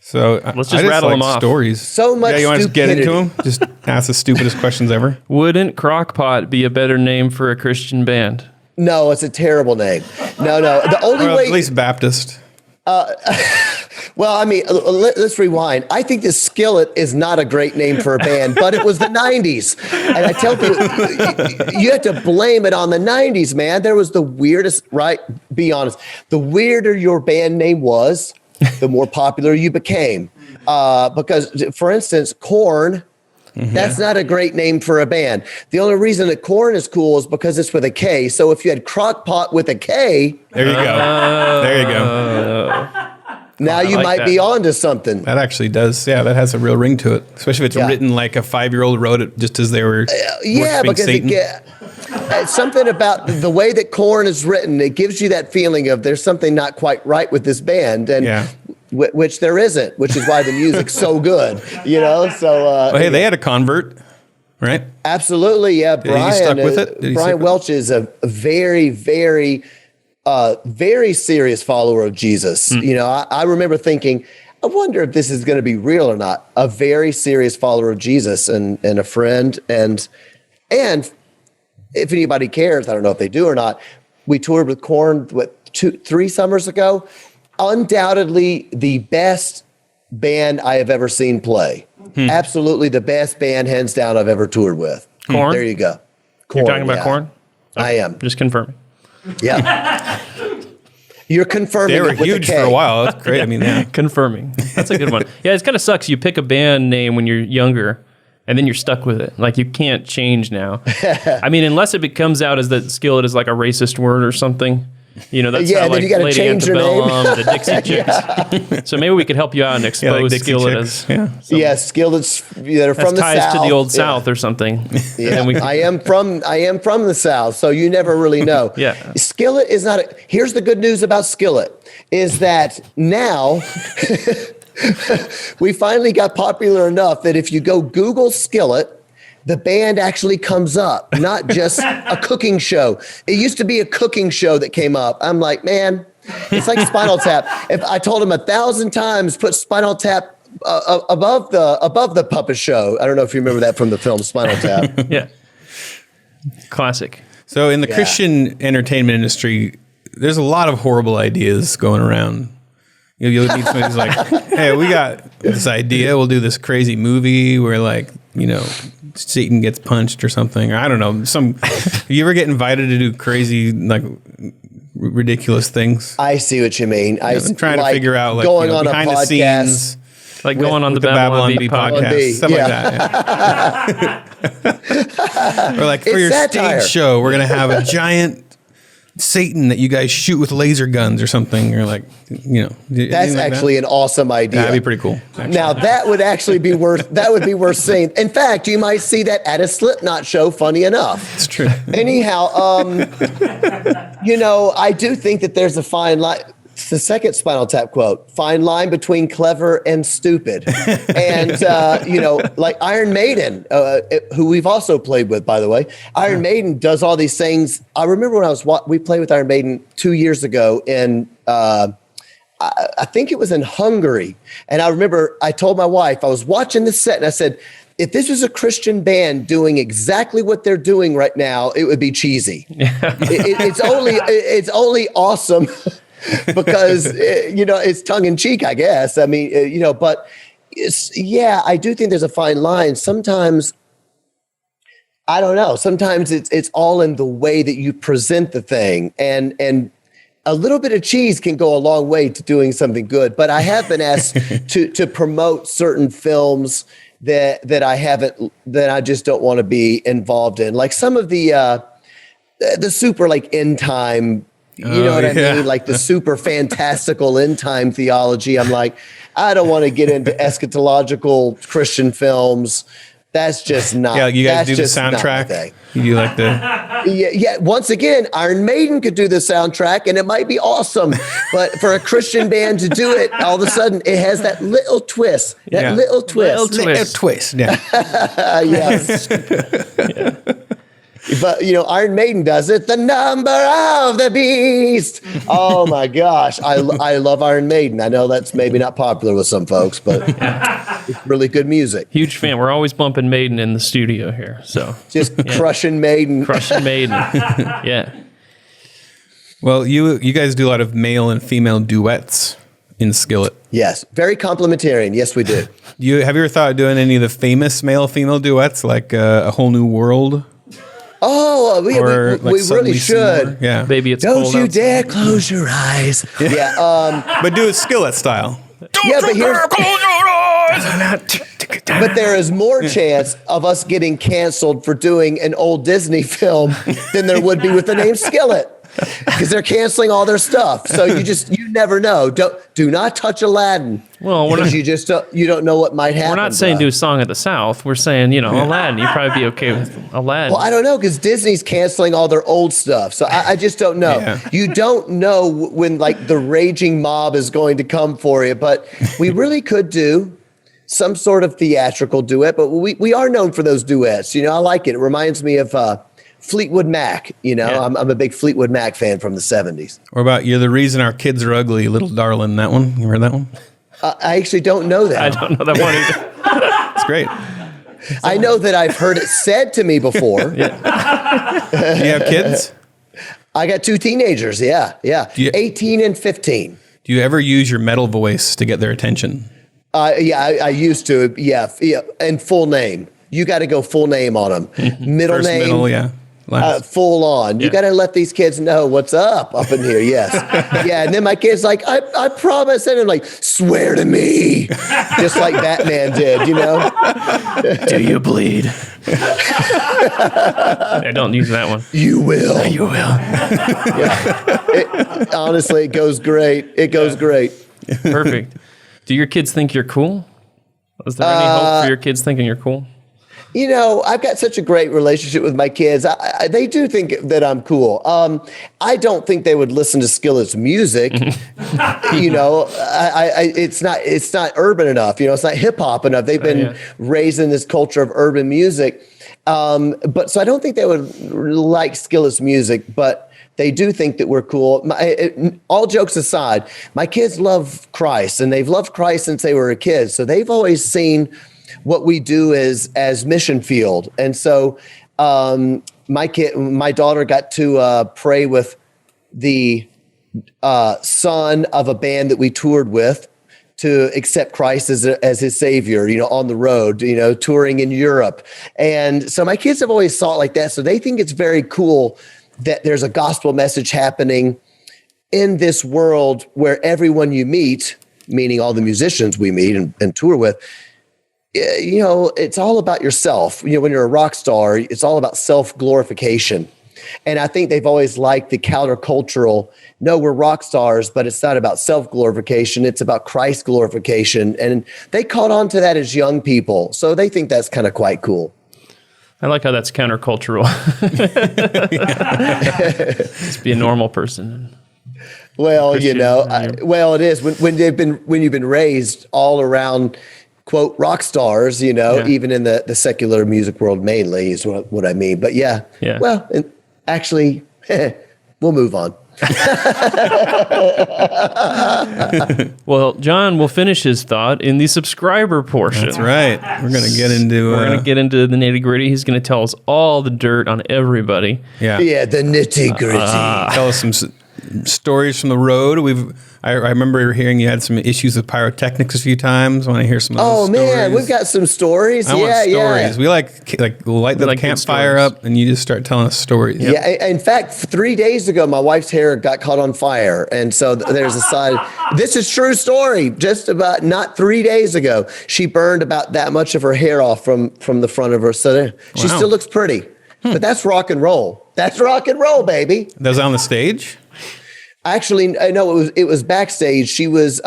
So Let's just rattle them off. Stories. So much Yeah, you want to just get into stupidity. them? Just ask the stupidest questions ever. Wouldn't Crockpot be a better name for a Christian band? No, it's a terrible name. No. The only Or way. at least Baptist. Well, I mean, let's rewind. I think this Skillet is not a great name for a band, but it was the 90s. And I tell people, you have to blame it on the 90s, man. There was the weirdest, right? Be honest. The weirder your band name was, the more popular you became. Because, for instance, Korn, that's not a great name for a band. The only reason that Korn is cool is because it's with a K. So if you had Crockpot with a K, There you go. There you go. now you like might that. be onto something. That actually does. Yeah, that has a real ring to it. Especially if it's Yeah. written like a 5-year-old wrote it just as they were Yeah, worshiping because Satan. something about the way that Korn is written, it gives you that feeling of there's something not quite right with this band, and Yeah. which there isn't, which is why the music's so good, you know. So, Well, hey, they had a convert, right? absolutely, yeah. Brian, he stuck with it? Did he Brian stick with Welch is a very, very, very serious follower of Jesus. You know, I remember thinking, I wonder if this is going to be real or not. A very serious follower of Jesus and a friend, and if anybody cares, I don't know if they do or not. We toured with Korn 3 summers ago. Undoubtedly the best band I have ever seen play. Absolutely the best band, hands down, I've ever toured with. Korn? There you go. You're talking about yeah. Korn? I am. Just confirming. Yeah. You're confirming They were it with huge a K. for a while. That's great. I mean, yeah. Confirming. That's a good one. Yeah, it kind of sucks. You pick a band name when you're younger, and then you're stuck with it. Like, you can't change now. I mean, unless it becomes out as that Skillet is like a racist word or something. You know, that's Yeah, how then like you gotta Lady change your name. Antebellum, the Dixie Chicks. So maybe we could help you out and expose Dixie Skillet Chicks. as Yeah. Yeah, Skillets that are has from the ties South. to the old Yeah. South or something. Yeah, And then we I am from the South, so you never really know. Yeah. Skillet is not. Here's the good news about Skillet is that now we finally got popular enough that if you go Google Skillet, the band actually comes up, not just a cooking show. It used to be a cooking show that came up. I'm like, man, it's like Spinal Tap. If I told him 1,000 times, put Spinal Tap above the puppet show. I don't know if you remember that from the film Spinal Tap. yeah. Classic. So in the Yeah. Christian entertainment industry, there's a lot of horrible ideas going around. You'll meet somebody who's like, hey, we got this idea. We'll do this crazy movie where, like, you know, Satan gets punched or something. Or I don't know. You ever get invited to do crazy, like, ridiculous things? I see what you mean. I'm trying to figure out, like, going you know, on behind a the podcast. scenes. Like going on the With the Babylon Bee podcast. Stuff like that. Or like, for It's your satire. stage show, we're going to have a giant Satan that you guys shoot with laser guns or something. Or like, you know. That's actually an awesome idea. That'd be pretty cool. Actually. Now that would actually be worth. That would be worth seeing. In fact, you might see that at a Slipknot show. Funny enough. It's true. Anyhow, you know, I do think that there's a fine line. the second Spinal Tap quote, fine line between clever and stupid. And, like Iron Maiden, who we've also played with, by the way, Iron Maiden does all these things. I remember when we played with Iron Maiden 2 years ago in, I think it was in Hungary. And I remember I told my wife, I was watching this set and I said, if this was a Christian band doing exactly what they're doing right now, it would be cheesy. It's only awesome because, it's tongue in cheek, I guess. I mean, but I do think there's a fine line. Sometimes, I don't know. Sometimes it's all in the way that you present the thing, and a little bit of cheese can go a long way to doing something good. But I have been asked to promote certain films that I just don't want to be involved in. Like some of the super like end time, I mean? Like the super fantastical end time theology. I'm like, I don't want to get into eschatological Christian films. That's just not. Yeah, you guys do the soundtrack. You like the. Yeah. Once again, Iron Maiden could do the soundtrack, and it might be awesome. But for a Christian band to do it, all of a sudden it has that little twist. Little twist. Yeah. Yes. Yeah. But Iron Maiden does it. The number of the beast. Oh my gosh, I love Iron Maiden. I know that's maybe not popular with some folks, but it's really good music. Huge fan. We're always bumping Maiden in the studio here. So just crushing Maiden. Crushing Maiden. Yeah. Well, you guys do a lot of male and female duets in Skillet. Yes, very complimentarian. Yes, we do. Have you ever thought of doing any of the famous male-female duets, like A Whole New World? Oh, we really should. Yeah. Baby, it's Don't cold you outside. dare close your eyes. Yeah. But do it Skillet style. Close your eyes. But there is more chance of us getting canceled for doing an old Disney film than there would be with the name Skillet. Because they're canceling all their stuff, so you never know. Do not touch Aladdin. Well, you don't know what might happen. We're not saying do a Song of the South. We're saying Aladdin. You'd probably be okay with Aladdin. Well, I don't know because Disney's canceling all their old stuff, so I just don't know. Yeah. You don't know when like the raging mob is going to come for you, but we really could do some sort of theatrical duet. But we are known for those duets. I like it. It reminds me of. Fleetwood Mac, Yeah. I'm a big Fleetwood Mac fan from the 70s. Or about You're the Reason Our Kids Are Ugly, Little Darling, that one? You heard that one? I actually don't know that. I don't know that one either. It's great. I know that I've heard it said to me before. Do you have kids? I got 2 teenagers, yeah. 18 and 15. Do you ever use your metal voice to get their attention? I used to, yeah, and full name. You got to go full name on them. Middle First, name. middle, yeah. Full on. You got to let these kids know what's up in here. Yes. Yeah. And then my kid's like, I promise. And I'm like, swear to me. Just like Batman did, Do you bleed? I don't use that one. You will. You will. Yeah. Honestly, it goes great. It goes great. Perfect. Do your kids think you're cool? Is there any hope for your kids thinking you're cool? I've got such a great relationship with my kids. They do think that I'm cool. I don't think they would listen to Skillet's music. It's not urban enough. It's not hip hop enough. They've been raised in this culture of urban music. But so I don't think they would like Skillet's music, but they do think that we're cool. All jokes aside, my kids love Christ, and they've loved Christ since they were a kid. So they've always seen what we do as mission field. And so my daughter got to pray with the son of a band that we toured with to accept Christ as his savior, on the road, touring in Europe. And so my kids have always saw it like that. So they think it's very cool that there's a gospel message happening in this world where everyone you meet, meaning all the musicians we meet and tour with, it's all about yourself. When you're a rock star, it's all about self-glorification. And I think they've always liked the countercultural, no, we're rock stars, but it's not about self-glorification. It's about Christ glorification. And they caught on to that as young people. So they think that's kind of quite cool. I like how that's countercultural. Just be a normal person. Well, Christian, it is when you've been raised all around, quote, rock stars, even in the secular music world mainly is what I mean. But yeah. Well, actually, we'll move on. Well, John will finish his thought in the subscriber portion. That's right. We're going to get into... We're going to get into the nitty-gritty. He's going to tell us all the dirt on everybody. Yeah. Yeah, the nitty-gritty. Tell us some stories from the road. I remember hearing you had some issues with pyrotechnics a few times. I want to hear some of those stories. Man, we've got some stories. I want stories. We like light the campfire up, and you just start telling us stories. Yeah. In fact, 3 days ago, my wife's hair got caught on fire, and so there's a side. This is true story. Just about not 3 days ago, she burned about that much of her hair off from the front of her. So she still looks pretty, but that's rock and roll. That's rock and roll, baby. That was on the stage? Actually, no, it was backstage. She was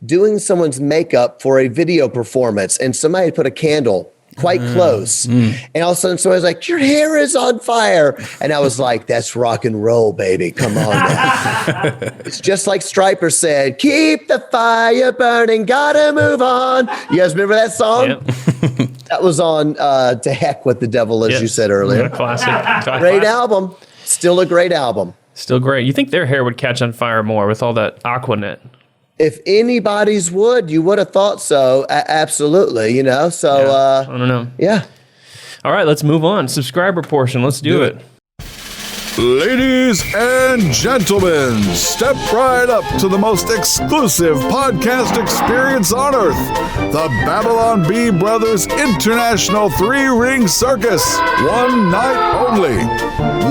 doing someone's makeup for a video performance, and somebody had put a candle quite close. And all of a sudden, somebody was like, "Your hair is on fire." And I was like, "That's rock and roll, baby. Come on now." It's just like Stryper said, "Keep the fire burning, gotta move on." You guys remember that song? Yep. That was on To Heck with the Devil, as you said earlier. Classic. Great album. Still a great album. Still great. You think their hair would catch on fire more with all that Aquanet? If anybody's would, you would have thought so. Absolutely, So, I don't know. Yeah. All right, let's move on. Subscriber portion. Let's do it. Ladies and gentlemen, step right up to the most exclusive podcast experience on earth, the Babylon Bee Brothers International 3-Ring Circus, one night only.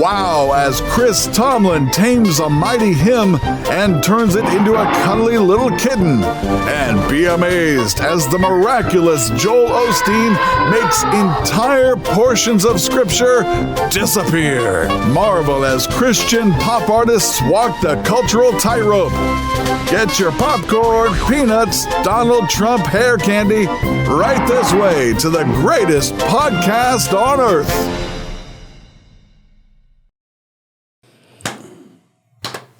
Wow, as Chris Tomlin tames a mighty hymn and turns it into a cuddly little kitten. And be amazed as the miraculous Joel Osteen makes entire portions of scripture disappear. Marvel as Christian pop artists walk the cultural tightrope. Get your popcorn, peanuts, Donald Trump hair candy right this way to the greatest podcast on earth.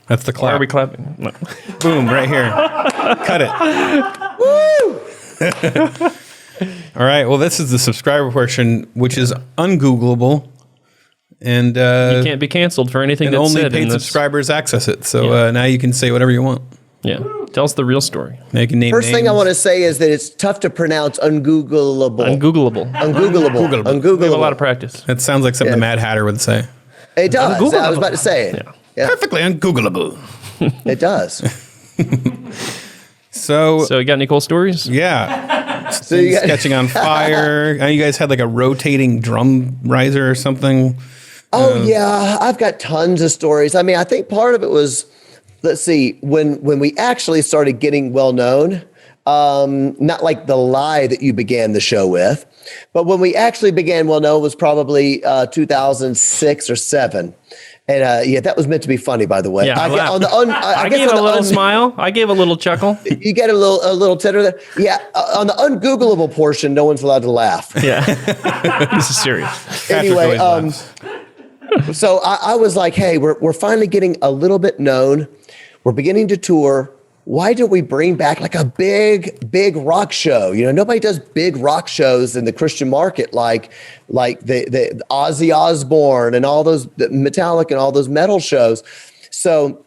That's the clap. Why are we clapping? No. Boom, right here. Cut it. Woo! All right, well, this is the subscriber portion, which is ungoogleable. And you can't be canceled for anything that's only said paid in this. Subscribers access it. So now you can say whatever you want. Yeah. Tell us the real story. Now you can name First thing I names. want to say is that it's tough to pronounce ungoogleable. Ungoogleable. Ungoogleable. We have a lot of practice. That sounds like something the Mad Hatter would say. It does. Ungoogleable. I was about to say it. Yeah. Perfectly ungoogleable. It does. So you got any cool stories? yeah. So you got- Catching on fire. You guys had like a rotating drum riser or something. Oh yeah, I've got tons of stories. I mean, I think part of it was, let's see, when we actually started getting well known, not like the lie that you began the show with, but when we actually began well known was probably 2006 or 7. And that was meant to be funny, by the way. Yeah, I gave a little smile. I gave a little chuckle. You get a little titter there. Yeah, on the ungoogleable portion, no one's allowed to laugh. Yeah. This is serious. Anyway, always laughs. so I was like, hey, we're finally getting a little bit known. We're beginning to tour. Why don't we bring back like a big rock show? Nobody does big rock shows in the Christian market like the Ozzy Osbourne and all those Metallica and all those metal shows. So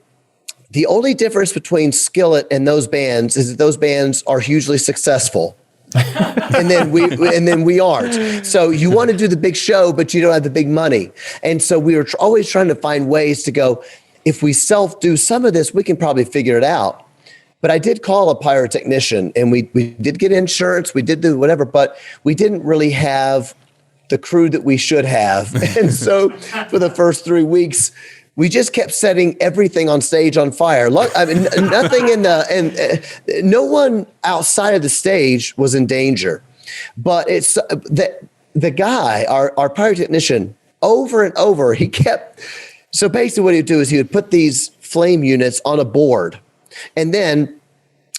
the only difference between Skillet and those bands is that those bands are hugely successful. and then we aren't. So you want to do the big show, but you don't have the big money. And so we were always trying to find ways to go, if we self-do some of this, we can probably figure it out. But I did call a pyrotechnician, and we did get insurance, we did do whatever, but we didn't really have the crew that we should have. And so for the first 3 weeks, we just kept setting everything on stage on fire. I mean, nothing no one outside of the stage was in danger. But it's the guy, our pyrotechnician, over and over, he kept. So basically, what he would do is he would put these flame units on a board, and then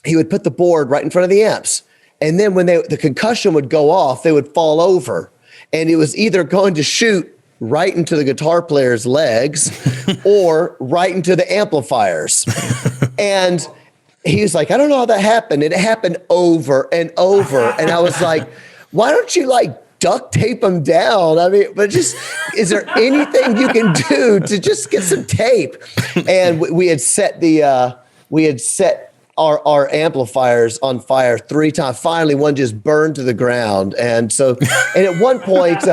he would put the board right in front of the amps. And then when the concussion would go off, they would fall over, and it was either going to shoot right into the guitar player's legs or right into the amplifiers. And he was like, I don't know how that happened. And it happened over and over. And I was like, why don't you like duct tape them down? I mean, but just, is there anything you can do to just get some tape? And we had set our amplifiers on fire 3 times. Finally, one just burned to the ground. And at one point,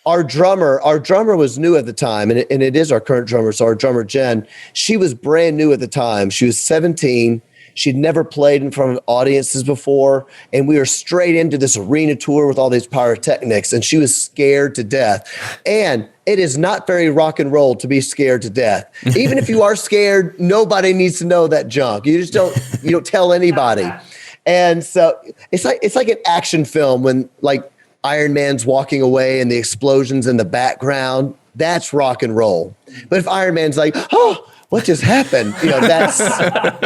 our drummer was new at the time, and it is our current drummer. So our drummer, Jen, she was brand new at the time. She was 17. She'd never played in front of audiences before. And we were straight into this arena tour with all these pyrotechnics, and she was scared to death. And it is not very rock and roll to be scared to death. Even if you are scared, nobody needs to know that junk. You just don't tell anybody. And so it's like an action film when like Iron Man's walking away and the explosions in the background. That's rock and roll. But if Iron Man's like, oh, what just happened? That's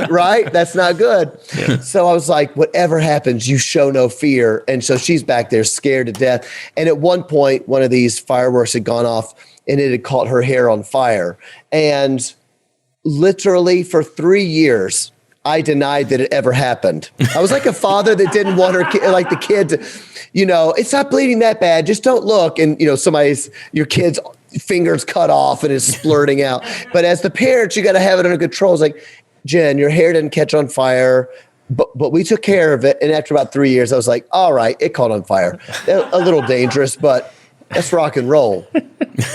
right. That's not good. Yeah. So I was like, whatever happens, you show no fear. And so she's back there scared to death. And at one point, one of these fireworks had gone off and it had caught her hair on fire. And literally for 3 years, I denied that it ever happened. I was like a father that didn't want the kid to, it's not bleeding that bad. Just don't look. And, your kid's fingers cut off and is splurting out. But as the parents, you got to have it under control. It's like, Jen, your hair didn't catch on fire, but we took care of it. And after about 3 years, I was like, all right, it caught on fire. A little dangerous, but that's rock and roll.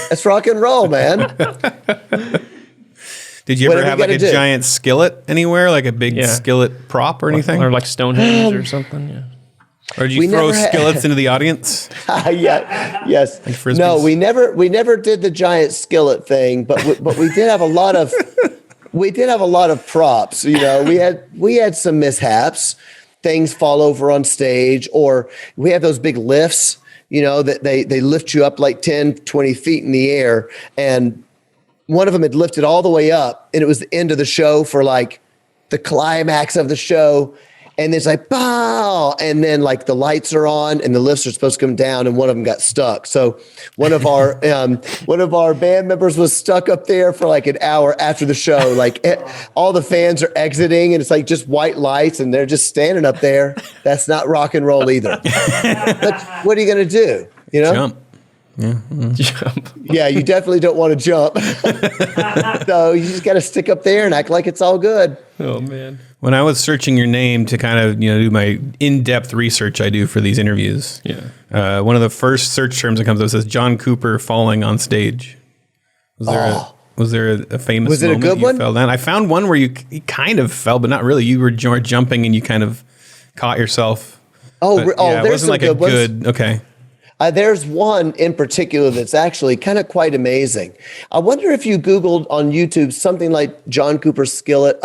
That's rock and roll, man. Did you ever have like a giant skillet anywhere, like a big skillet prop or anything? Or like Stonehenge or something, yeah. Or did you throw skillets into the audience? Yes. Like no, we never did the giant skillet thing, but we did have a lot of props. We had some mishaps. Things fall over on stage, or we have those big lifts, that they lift you up like 10, 20 feet in the air, and one of them had lifted all the way up, and it was the end of the show for like the climax of the show. And it's like, pow, and then like the lights are on and the lifts are supposed to come down, and one of them got stuck. So one of our band members was stuck up there for like an hour after the show. Like all the fans are exiting, and it's like just white lights, and they're just standing up there. That's not rock and roll either. But what are you going to do? Jump. Yeah. Jump. Yeah, you definitely don't want to jump. So you just got to stick up there and act like it's all good. Oh, man. When I was searching your name to kind of, do my in-depth research I do for these interviews, one of the first search terms that comes up says John Cooper falling on stage. Was there a famous moment a good you one? fell down? I found one where you kind of fell, but not really. You were jumping and you kind of caught yourself. There's it wasn't some like good ones. Okay. There's one in particular that's actually kind of quite amazing. I wonder if you Googled on YouTube something like John Cooper Skillet,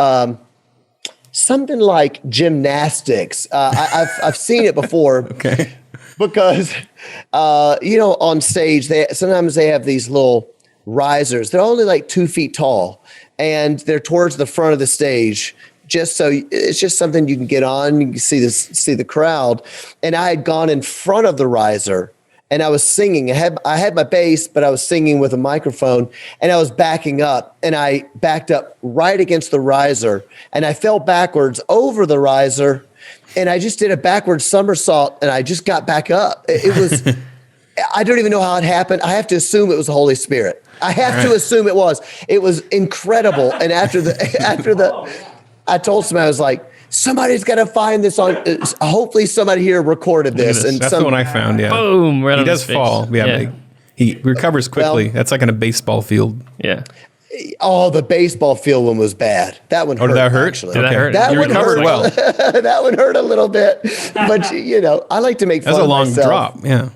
something like gymnastics. I've seen it before. Okay. Because, on stage, sometimes they have these little risers. They're only like 2 feet tall, and they're towards the front of the stage. Just so it's just something you can get on. You can see the crowd. And I had gone in front of the riser, and I was singing. I had my bass, but I was singing with a microphone, and I was backing up, and I backed up right against the riser, and I fell backwards over the riser, and I just did a backward somersault, and I just got back up. It was, I don't even know how it happened. I have to assume it was the Holy Spirit. I have to assume it was. It was incredible. And after I told somebody, I was like, somebody's got to find this on. Hopefully, somebody here recorded this. And that's the one I found. Yeah, boom! Right he on does his face. fall. Yeah, he recovers quickly. That's like in a baseball field. Yeah. Oh, the baseball field one was bad. That one hurt. Did that hurt? Actually. Did that hurt? That you one recovered hurt. well. That one hurt a little bit, but I like to make fun That's a of long myself. drop. Yeah.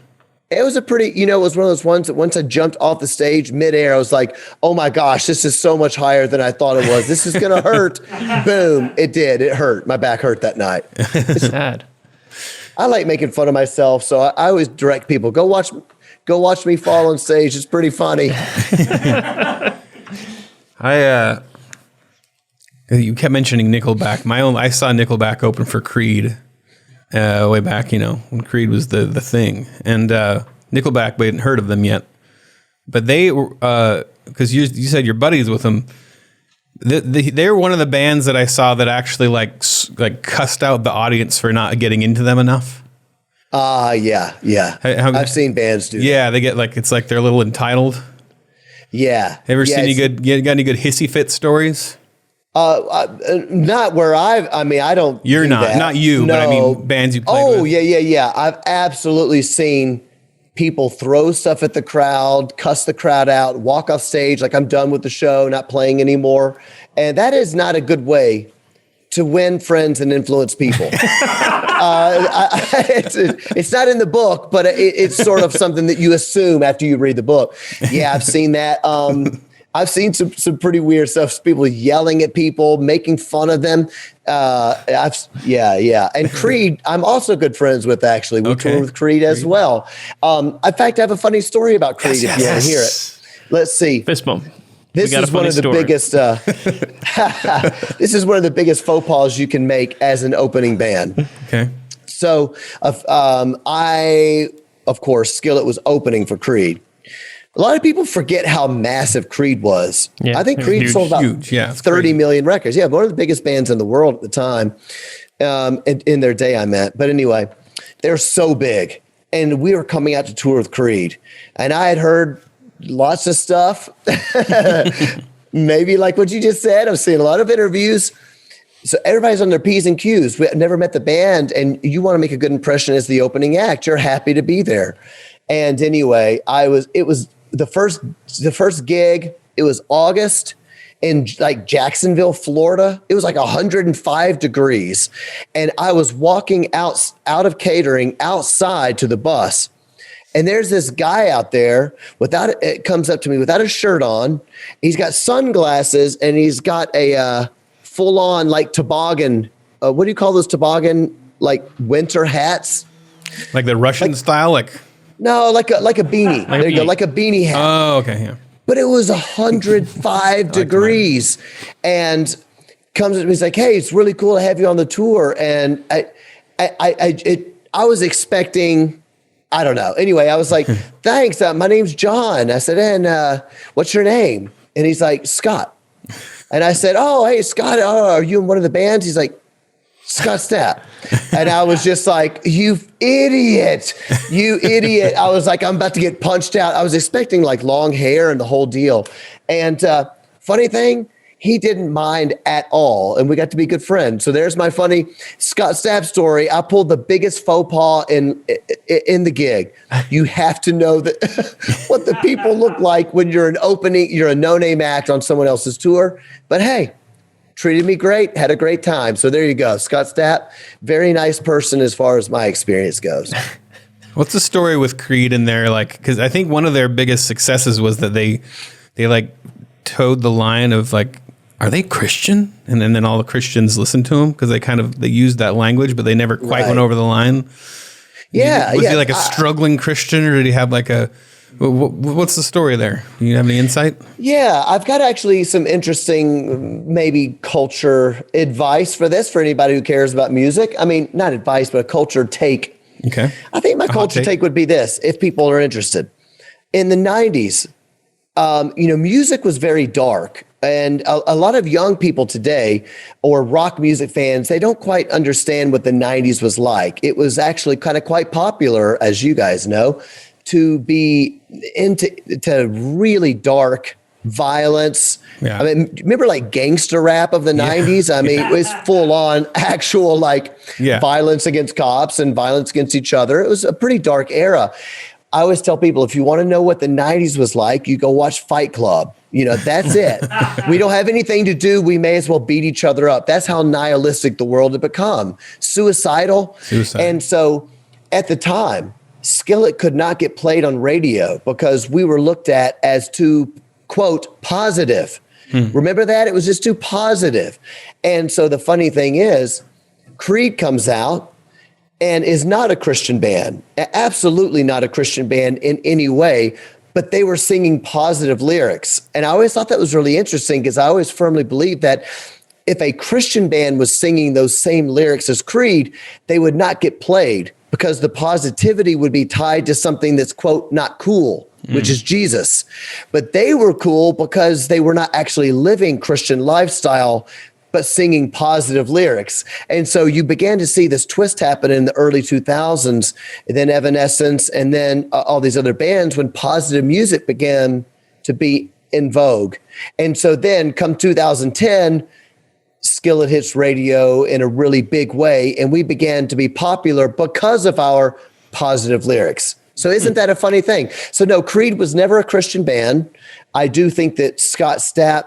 It was a pretty, it was one of those ones that once I jumped off the stage midair, I was like, oh my gosh, this is so much higher than I thought it was. This is going to hurt. Boom. It did. It hurt. My back hurt that night. It's sad. I like making fun of myself. So I always direct people, go watch me fall on stage. It's pretty funny. You kept mentioning Nickelback. I saw Nickelback open for Creed. Way back, when Creed was the thing. And Nickelback, we hadn't heard of them yet. but they because you said you're buddies with them. They're one of the bands that I saw that actually like cussed out the audience for not getting into them enough. Yeah. I've seen bands do that. Yeah, they get like, it's like they're a little entitled. Yeah. Ever seen any good, got any good hissy fit stories? Not where I don't. You're do not, that. not you, No. but I mean bands you played with. Yeah. I've absolutely seen people throw stuff at the crowd, cuss the crowd out, walk off stage like I'm done with the show, not playing anymore. And that is not a good way to win friends and influence people. It's not in the book, but it's sort of something that you assume after you read the book. Yeah, I've seen that. I've seen some pretty weird stuff. People yelling at people, making fun of them. Yeah. And Creed, I'm also good friends with, actually. We tour with Creed as well. In fact, I have a funny story about Creed if you want to hear it. Let's see. Fist bump. This is one of the biggest. This is one of the biggest faux pas you can make as an opening band. Okay. So, of course, Skillet was opening for Creed. A lot of people forget how massive Creed was. Yeah, I think Creed sold about 30 million records. Yeah, one of the biggest bands in the world at the time, in their day, I meant. But anyway, they're so big. And we were coming out to tour with Creed. And I had heard lots of stuff, maybe like what you just said. I've seen a lot of interviews. So everybody's on their P's and Q's. We never met the band, and you want to make a good impression as the opening act. You're happy to be there. And anyway, it was the first gig. It was August in like Jacksonville, Florida. It was like 105 degrees. And I was walking out of catering outside to the bus. And there's this guy out there it comes up to me without a shirt on. He's got sunglasses and he's got a full on like toboggan. What do you call those toboggan, like winter hats? Like the Russian style? No, like a beanie. There you go, like a beanie hat. Oh, okay, yeah. But it was 105 degrees, and comes to me. He's like, "Hey, it's really cool to have you on the tour." And I was expecting, I don't know. Anyway, I was like, "Thanks. My name's John." I said, "And what's your name?" And he's like, "Scott." And I said, "Oh, hey, Scott. Oh, are you in one of the bands?" He's like, "Scott Stapp." And I was just like, you idiot. I was like, I'm about to get punched out. I was expecting like long hair and the whole deal. And funny thing, he didn't mind at all. And we got to be good friends. So there's my funny Scott Stapp story. I pulled the biggest faux pas in the gig. You have to know that what the people look like when you're a no-name act on someone else's tour. But hey, treated me great, had a great time. So there you go. Scott Stapp, very nice person as far as my experience goes. What's the story with Creed in there? Like, because I think one of their biggest successes was that they like towed the line of like, are they Christian? And then all the Christians listened to them because they used that language, but they never quite went over the line. Yeah. Was he like a struggling Christian, or did he have like what's the story there? Do you have any insight? Yeah, I've got actually some interesting maybe culture advice for anybody who cares about music. I mean, not advice, but a culture take. Okay. I think my culture take would be this, if people are interested. In the 90s, music was very dark. And a lot of young people today, or rock music fans, they don't quite understand what the 90s was like. It was actually kind of quite popular, as you guys know, to be into really dark violence. Yeah. I mean, remember like gangster rap of the 90s? I mean, it was full on actual violence against cops and violence against each other. It was a pretty dark era. I always tell people, if you want to know what the 90s was like, you go watch Fight Club. That's it. We don't have anything to do. We may as well beat each other up. That's how nihilistic the world had become. Suicidal. And so at the time, Skillet could not get played on radio because we were looked at as too, quote, positive. Remember that? It was just too positive. And so the funny thing is, Creed comes out and is not a Christian band, absolutely not a Christian band in any way, but they were singing positive lyrics. And I always thought that was really interesting because I always firmly believed that if a Christian band was singing those same lyrics as Creed, they would not get played because the positivity would be tied to something that's, quote, not cool. which is Jesus. But they were cool because they were not actually living Christian lifestyle, but singing positive lyrics. And so you began to see this twist happen in the early 2000s, and then Evanescence, and then all these other bands when positive music began to be in vogue. And so then come 2010, Skillet hits radio in a really big way, and we began to be popular because of our positive lyrics. So isn't that a funny thing? So no, Creed was never a Christian band. I do think that Scott Stapp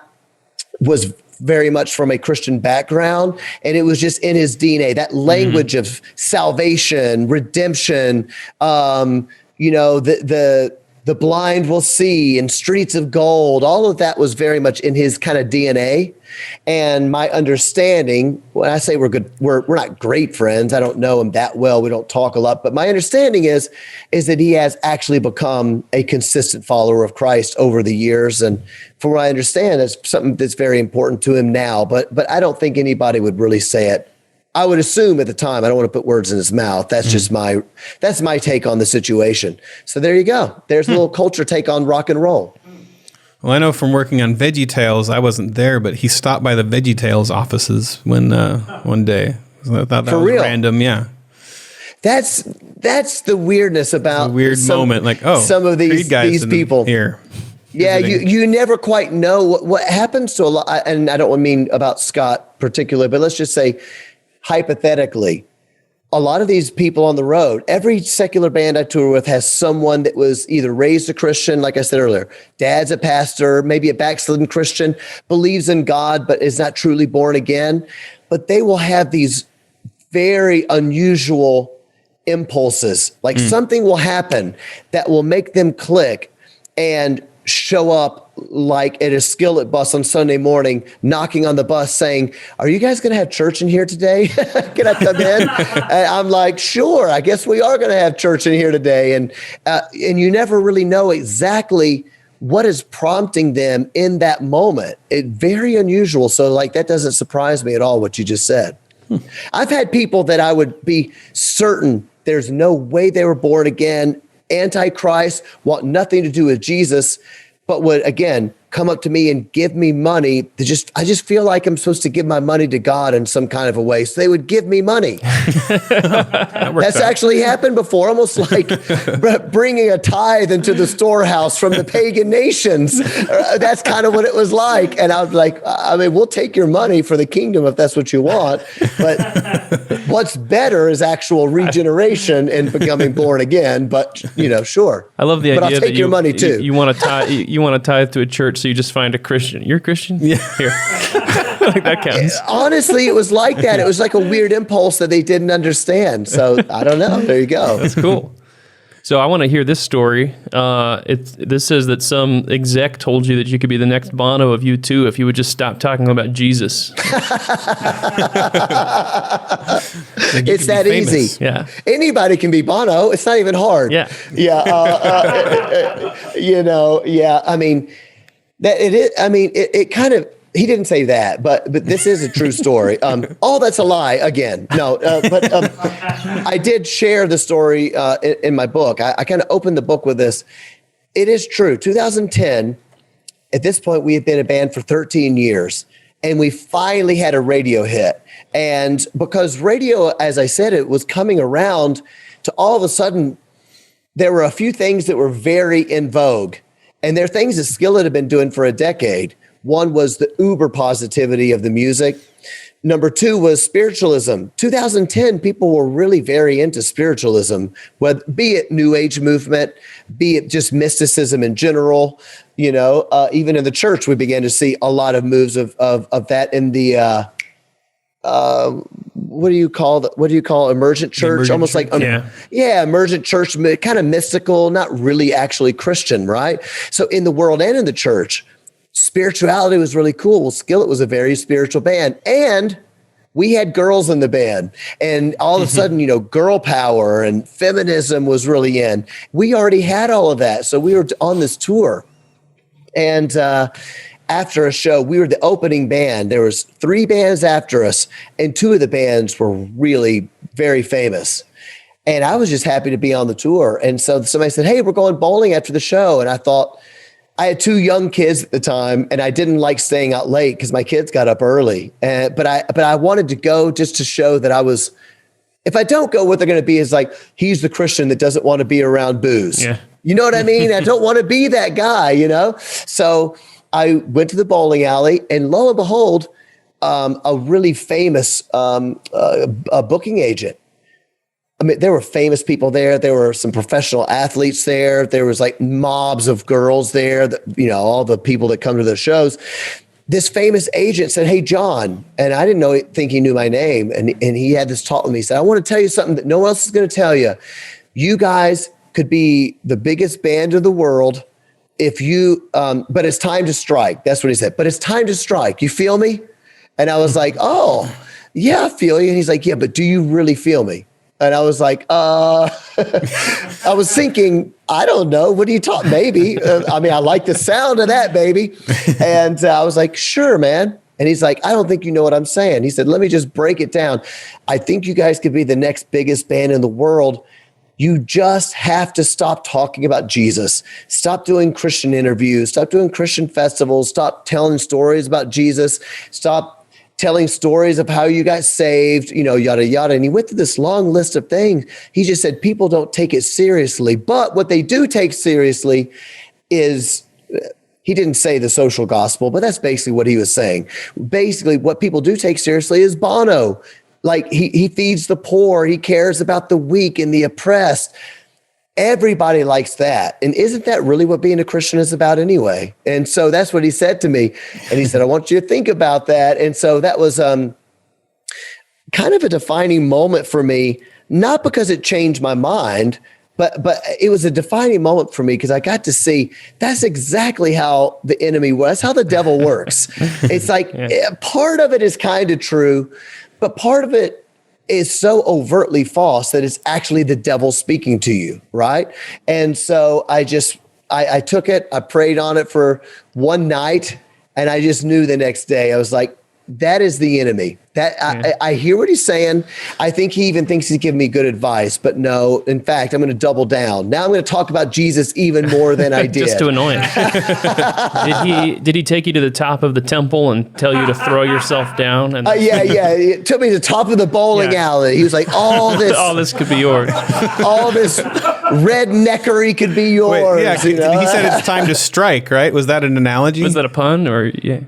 was very much from a Christian background, and it was just in his DNA, that language of salvation, redemption, the blind will see, and streets of gold. All of that was very much in his kind of DNA. And my understanding, when I say we're good, we're not great friends. I don't know him that well. We don't talk a lot, but my understanding is that he has actually become a consistent follower of Christ over the years. And from what I understand, it's something that's very important to him now, but I don't think anybody would really say it. I would assume at the time. I don't want to put words in his mouth. That's just my take on the situation. So there you go. There's a little culture take on rock and roll. Well, I know from working on VeggieTales, I wasn't there, but he stopped by the VeggieTales offices when one day. So I thought that was random. Yeah. That's the weirdness about a weird moment. Like, some of these people here. Yeah, you never quite know what happens to a lot. And I don't mean about Scott particularly, but let's just say hypothetically, a lot of these people on the road, every secular band I tour with has someone that was either raised a Christian, like I said earlier, dad's a pastor, maybe a backslidden Christian, believes in God, but is not truly born again. But they will have these very unusual impulses. Like something will happen that will make them click and show up like at a Skillet bus on Sunday morning, knocking on the bus saying, "Are you guys going to have church in here today? Can I come in?" And I'm like, "Sure, I guess we are going to have church in here today." And you never really know exactly what is prompting them in that moment. It's very unusual. So like, that doesn't surprise me at all, what you just said. I've had people that I would be certain there's no way they were born again, anti-Christ, want nothing to do with Jesus, but would, again, come up to me and give me money to I just feel like I'm supposed to give my money to God in some kind of a way. So they would give me money. That's actually happened before, almost like bringing a tithe into the storehouse from the pagan nations. That's kind of what it was like. And I was like, I mean, we'll take your money for the kingdom if that's what you want. But what's better is actual regeneration and becoming born again. But, sure. I love the idea but I'll take your money too. You want to tithe to a church, so you just find a Christian. You're a Christian? Yeah. Here. Like that counts. Honestly, it was like that. It was like a weird impulse that they didn't understand. So I don't know. There you go. That's cool. So I want to hear this story. This says that some exec told you that you could be the next Bono of U2 if you would just stop talking about Jesus. It's that easy. Yeah. Anybody can be Bono. It's not even hard. Yeah. Yeah. I mean, that it is. I mean, it kind of. He didn't say that, but this is a true story. All that's a lie again. No, but I did share the story in my book. I kind of opened the book with this. It is true. 2010, at this point, we had been a band for 13 years, and we finally had a radio hit. And because radio, as I said, it was coming around to all of a sudden, there were a few things that were very in vogue. And there are things that Skillet had been doing for a decade. One was the uber positivity of the music. Number two was spiritualism. 2010, people were really very into spiritualism, be it New Age movement, be it just mysticism in general. Even in the church, we began to see a lot of moves of that in the what do you call emergent church? Emergent almost church. Emergent church, kind of mystical, not really actually Christian, right? So in the world and in the church, spirituality was really cool. Well, Skillet was a very spiritual band, and we had girls in the band, and all of a sudden, girl power and feminism was really in. We already had all of that. So we were on this tour, and after a show, we were the opening band. There was 3 bands after us, and 2 of the bands were really very famous. And I was just happy to be on the tour. And so somebody said, hey, we're going bowling after the show. And I thought, I had 2 young kids at the time, and I didn't like staying out late because my kids got up early. But I wanted to go just to show that I was, if I don't go, what they're going to be is like, he's the Christian that doesn't want to be around booze. Yeah. You know what I mean? I don't want to be that guy, you know? So I went to the bowling alley, and lo and behold, a really famous a booking agent. I mean, there were famous people there. There were some professional athletes there. There was like mobs of girls there, that, you know, all the people that come to the shows. This famous agent said, hey, John, and I didn't think he knew my name. And he had this talk with me. He said, I want to tell you something that no one else is going to tell you. You guys could be the biggest band in the world if you, but it's time to strike. That's what he said. But it's time to strike. You feel me? And I was like, oh, yeah, I feel you. And he's like, yeah, but do you really feel me? And I was like, I was thinking, I don't know. What do you talk? Maybe. I mean, I like the sound of that, baby. And I was like, sure, man. And he's like, I don't think you know what I'm saying. He said, let me just break it down. I think you guys could be the next biggest band in the world. You just have to stop talking about Jesus. Stop doing Christian interviews. Stop doing Christian festivals. Stop telling stories about Jesus. Stop telling stories of how you got saved, you know, yada, yada. And he went through this long list of things. He just said, people don't take it seriously. But what they do take seriously is, he didn't say the social gospel, but that's basically what he was saying. Basically, what people do take seriously is Bono. Like he feeds the poor. He cares about the weak and the oppressed. Everybody likes that. And isn't that really what being a Christian is about anyway? And so that's what he said to me. And he said, I want you to think about that. And so that was kind of a defining moment for me, not because it changed my mind, but it was a defining moment for me because I got to see that's exactly how the enemy was, how the devil works. It's like part of it is kind of true, but part of it is so overtly false that it's actually the devil speaking to you, right? And so I took it, I prayed on it for one night, and I just knew the next day, I was like, that is the enemy. I hear what he's saying. I think he even thinks he's giving me good advice, but no, in fact, I'm going to double down. Now I'm going to talk about Jesus even more than I did. Just to annoy him. Did he take you to the top of the temple and tell you to throw yourself down? And yeah. He took me to the top of the bowling alley. He was like, all this could be yours. All this redneckery could be yours. Wait, yeah, you know? he said it's time to strike, right? Was that an analogy? Was that a pun or yeah?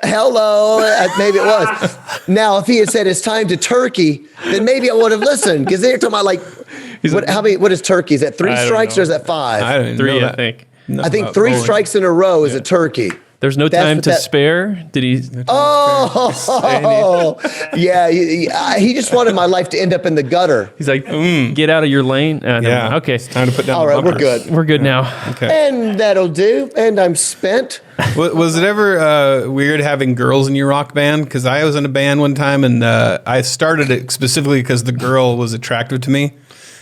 Hello. Maybe it was. Now, if he had said it's time to turkey, then maybe I would have listened because they're talking about like, what is turkey? Is that 3 strikes or is that 5? I don't 3, know I think. I think 3 strikes in a row is a turkey. There's no time to spare. Did he? Oh, yeah. He just wanted my life to end up in the gutter. He's like, get out of your lane. Yeah. Okay. It's time to put down. All right, the we're good. We're good now. Okay. And that'll do. And I'm spent. Was it ever weird having girls in your rock band? Because I was in a band one time, and I started it specifically because the girl was attractive to me.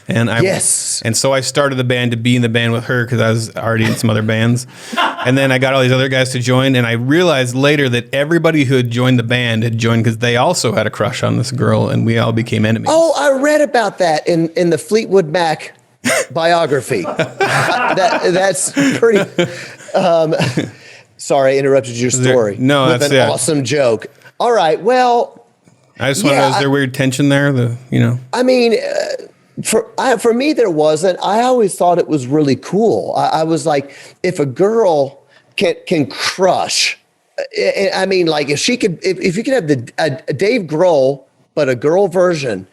And and so I started the band to be in the band with her because I was already in some other bands. And then I got all these other guys to join, and I realized later that everybody who had joined the band had joined because they also had a crush on this girl, and we all became enemies. Oh, I read about that in the Fleetwood Mac biography. That's pretty. Sorry, I interrupted your story. That's an awesome joke. All right, well, I just want to know, is there weird tension there? I mean. For me, there wasn't. I always thought it was really cool. I was like, if a girl can crush, I mean, like if you could have a Dave Grohl, but a girl version,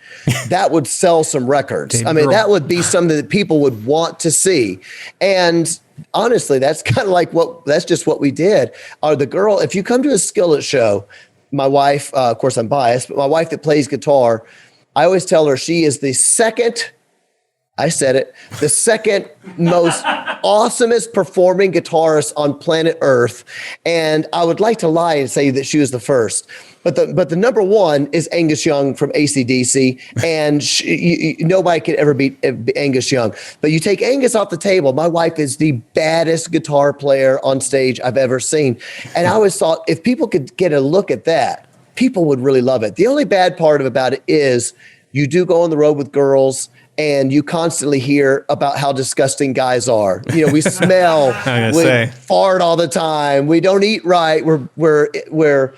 that would sell some records. That would be something that people would want to see. And honestly, that's kind of like that's just what we did. The girl, if you come to a Skillet show, my wife, of course I'm biased, but my wife that plays guitar, I always tell her she is the second most awesomest performing guitarist on planet Earth. And I would like to lie and say that she was the first. But the number one is Angus Young from AC/DC, and nobody could ever beat Angus Young. But you take Angus off the table, my wife is the baddest guitar player on stage I've ever seen. And I always thought if people could get a look at that, people would really love it. The only bad part about it is you do go on the road with girls, and you constantly hear about how disgusting guys are. You know, we smell, we fart all the time. We don't eat right. We're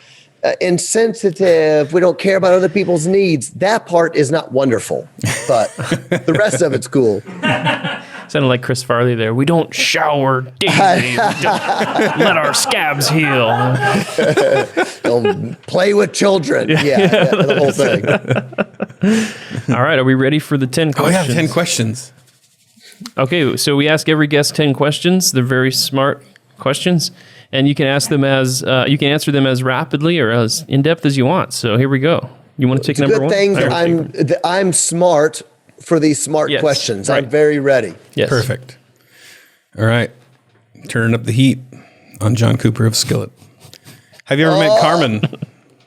insensitive. We don't care about other people's needs. That part is not wonderful, but the rest of it's cool. Sounded like Chris Farley there. We don't shower daily. Let our scabs heal. Don't play with children. Yeah, the whole thing. All right, are we ready for the 10 questions? Oh, yeah, 10 questions. Okay, so we ask every guest 10 questions. They're very smart questions, and you can ask them as you can answer them as rapidly or as in depth as you want. So here we go. You want to take number good one? Thing I'm smart for these smart questions. Right. I'm very ready. Yes. Perfect. All right. Turning up the heat on John Cooper of Skillet. Have you ever met Carmen?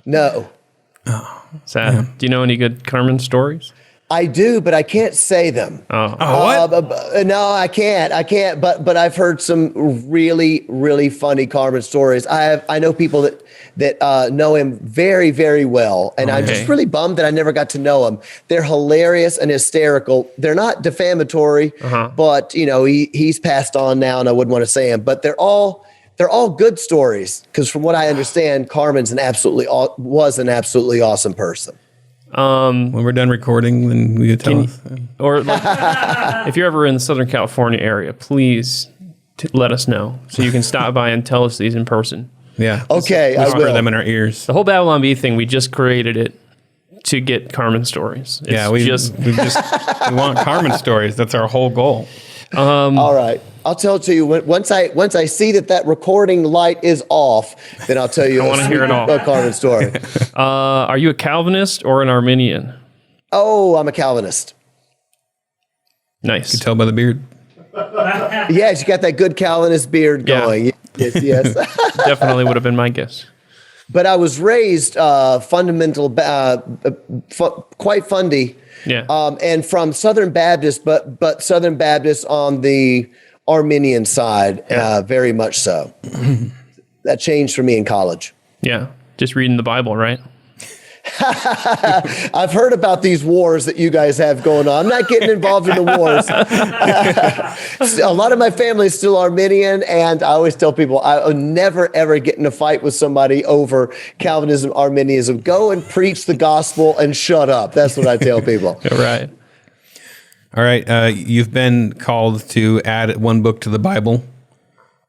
No. Sad. Yeah. Do you know any good Carmen stories? I do, but I can't say them. What? No, I can't. But I've heard some really, really funny Carmen stories. I know people that know him very, very well, and I'm just really bummed that I never got to know him. They're hilarious and hysterical. They're not defamatory, but you know he's passed on now, and I wouldn't want to say him. But they're all good stories because from what I understand, Carmen's was an absolutely awesome person. When we're done recording, then we tell us. Or like, if you're ever in the Southern California area, please let us know so you can stop by and tell us these in person. Yeah. Okay, I will. Them in our ears. The whole Babylon Bee thing, we just created it to get Carmen stories. We want Carmen stories. That's our whole goal. All right. I'll tell it to you once I see that recording light is off, then I'll tell you I want to hear it all. A Carmen story. Are you a Calvinist or an Arminian? Oh, I'm a Calvinist. Nice. You can tell by the beard. Yes, you got that good Calvinist beard going. Yes. Definitely would have been my guess. But I was raised fundamental, quite fundy. Yeah. And from Southern Baptist, but Southern Baptist on the Arminian side, very much so. That changed for me in college. Yeah. Just reading the Bible, right? I've heard about these wars that you guys have going on. I'm not getting involved in the wars. A lot of my family is still Arminian, and I always tell people I'll never, ever get in a fight with somebody over Calvinism, Arminianism. Go and preach the gospel and shut up. That's what I tell people. Right. All right. You've been called to add one book to the Bible.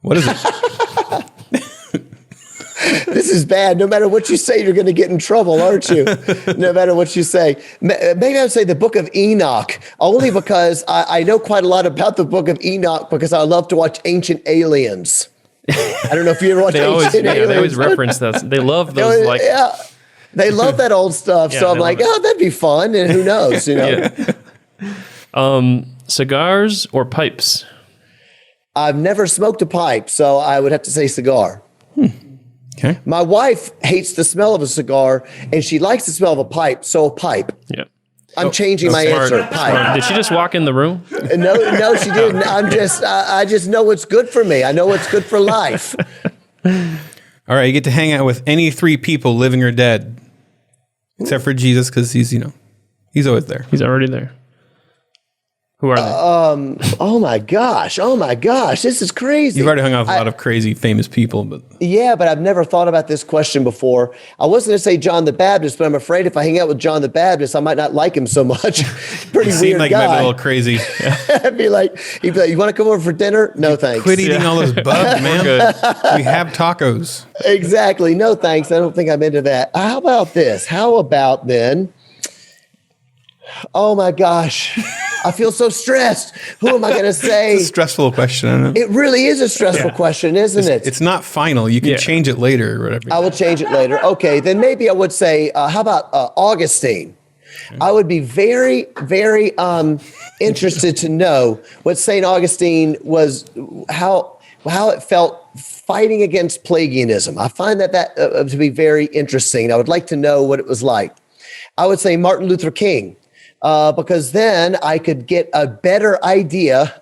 What is it? This is bad. No matter what you say, you're going to get in trouble, aren't you? No matter what you say. Maybe I would say the book of Enoch, only because I know quite a lot about the book of Enoch because I love to watch Ancient Aliens. I don't know if you ever watch Ancient Aliens. They always reference that. They love those they love that old stuff. So I'm like, that'd be fun. And who knows, you know? Cigars or pipes? I've never smoked a pipe, so I would have to say cigar. Okay. My wife hates the smell of a cigar, and she likes the smell of a pipe, so a pipe. Yeah. I'm changing my answer. Pipe. Smart. Did she just walk in the room? No, she didn't. I just know what's good for me. I know what's good for life. All right, you get to hang out with any three people, living or dead, except for Jesus, because he's always there. He's already there. Who are they? Oh my gosh, this is crazy. You've already hung out with a lot of crazy, famous people, but but I've never thought about this question before. I was going to say John the Baptist, but I'm afraid if I hang out with John the Baptist, I might not like him so much. Pretty weird seemed like guy. he might be a little crazy. he'd be like, you want to come over for dinner? No, thanks. Quit eating all those bugs, man. We have tacos. Exactly. No, thanks. I don't think I'm into that. How about this? How about then? Oh my gosh. I feel so stressed. Who am I going to say? It's a stressful question, isn't it? It really is a stressful question, isn't it? It's not final. You can change it later or whatever. I will change it later. Okay, then maybe I would say, how about Augustine? I would be very, very interested to know what St. Augustine was, how it felt fighting against Pelagianism. I find that to be very interesting. I would like to know what it was like. I would say Martin Luther King. Because then I could get a better idea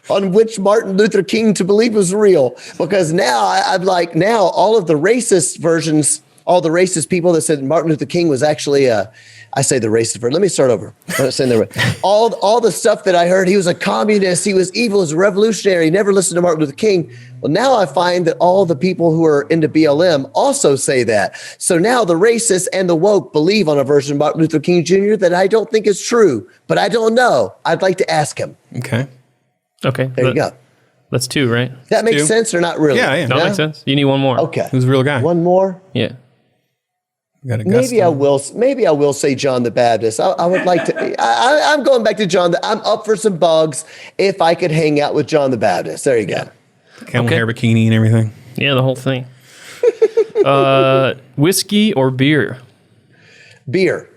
on which Martin Luther King to believe was real. Because now I'm like, all of the racist versions all the racist people that said Martin Luther King was actually I say the racist word. Let me start over. I'm not saying all the stuff that I heard, he was a communist, he was evil, he was a revolutionary, he never listened to Martin Luther King. Well, now I find that all the people who are into BLM also say that. So now the racists and the woke believe on a version of Martin Luther King Jr. that I don't think is true, but I don't know. I'd like to ask him. Okay. There you go. That's 2, right? That makes Two. sense or not really? Yeah. No, that makes sense. You need one more. Okay. Who's a real guy? One more? Yeah. Maybe I will say John the Baptist. I would like to. I'm going back to John. I'm up for some bugs if I could hang out with John the Baptist. There you go. Camel hair bikini and everything. Yeah, the whole thing. Whiskey or beer? Beer.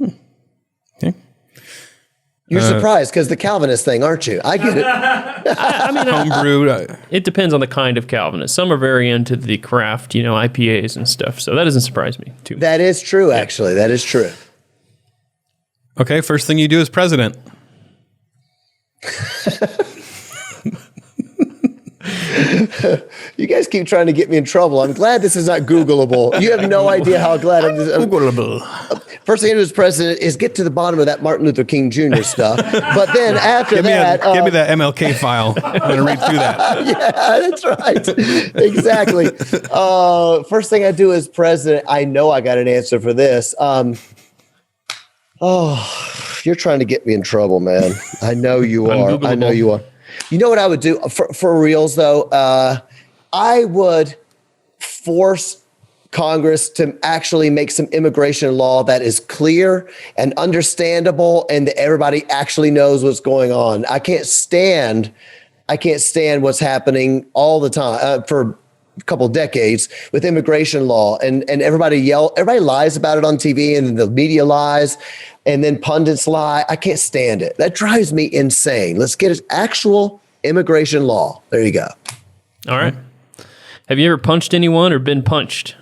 Okay. You're surprised because the Calvinist thing, aren't you? I get it. I mean, Homebrewed. it depends on the kind of Calvinist. Some are very into the craft, IPAs and stuff. So that doesn't surprise me too much. That is true, actually. That is true. Okay, first thing you do as president. You guys keep trying to get me in trouble. I'm glad this is not Googleable. You have no idea how glad I'm. Googleable. First thing I do as president is get to the bottom of that Martin Luther King Jr. stuff. But then after Give me that MLK file. I'm going to read through that. Yeah, that's right. Exactly. First thing I do as president, I know I got an answer for this. You're trying to get me in trouble, man. I know you are. I know you are. You know what I would do for reals though? I would force Congress to actually make some immigration law that is clear and understandable and that everybody actually knows what's going on. I can't stand what's happening all the time for a couple of decades with immigration law and everybody lies about it on TV and the media lies and then pundits lie. I can't stand it. That drives me insane. Let's get an actual immigration law. There you go. All right. Have you ever punched anyone or been punched?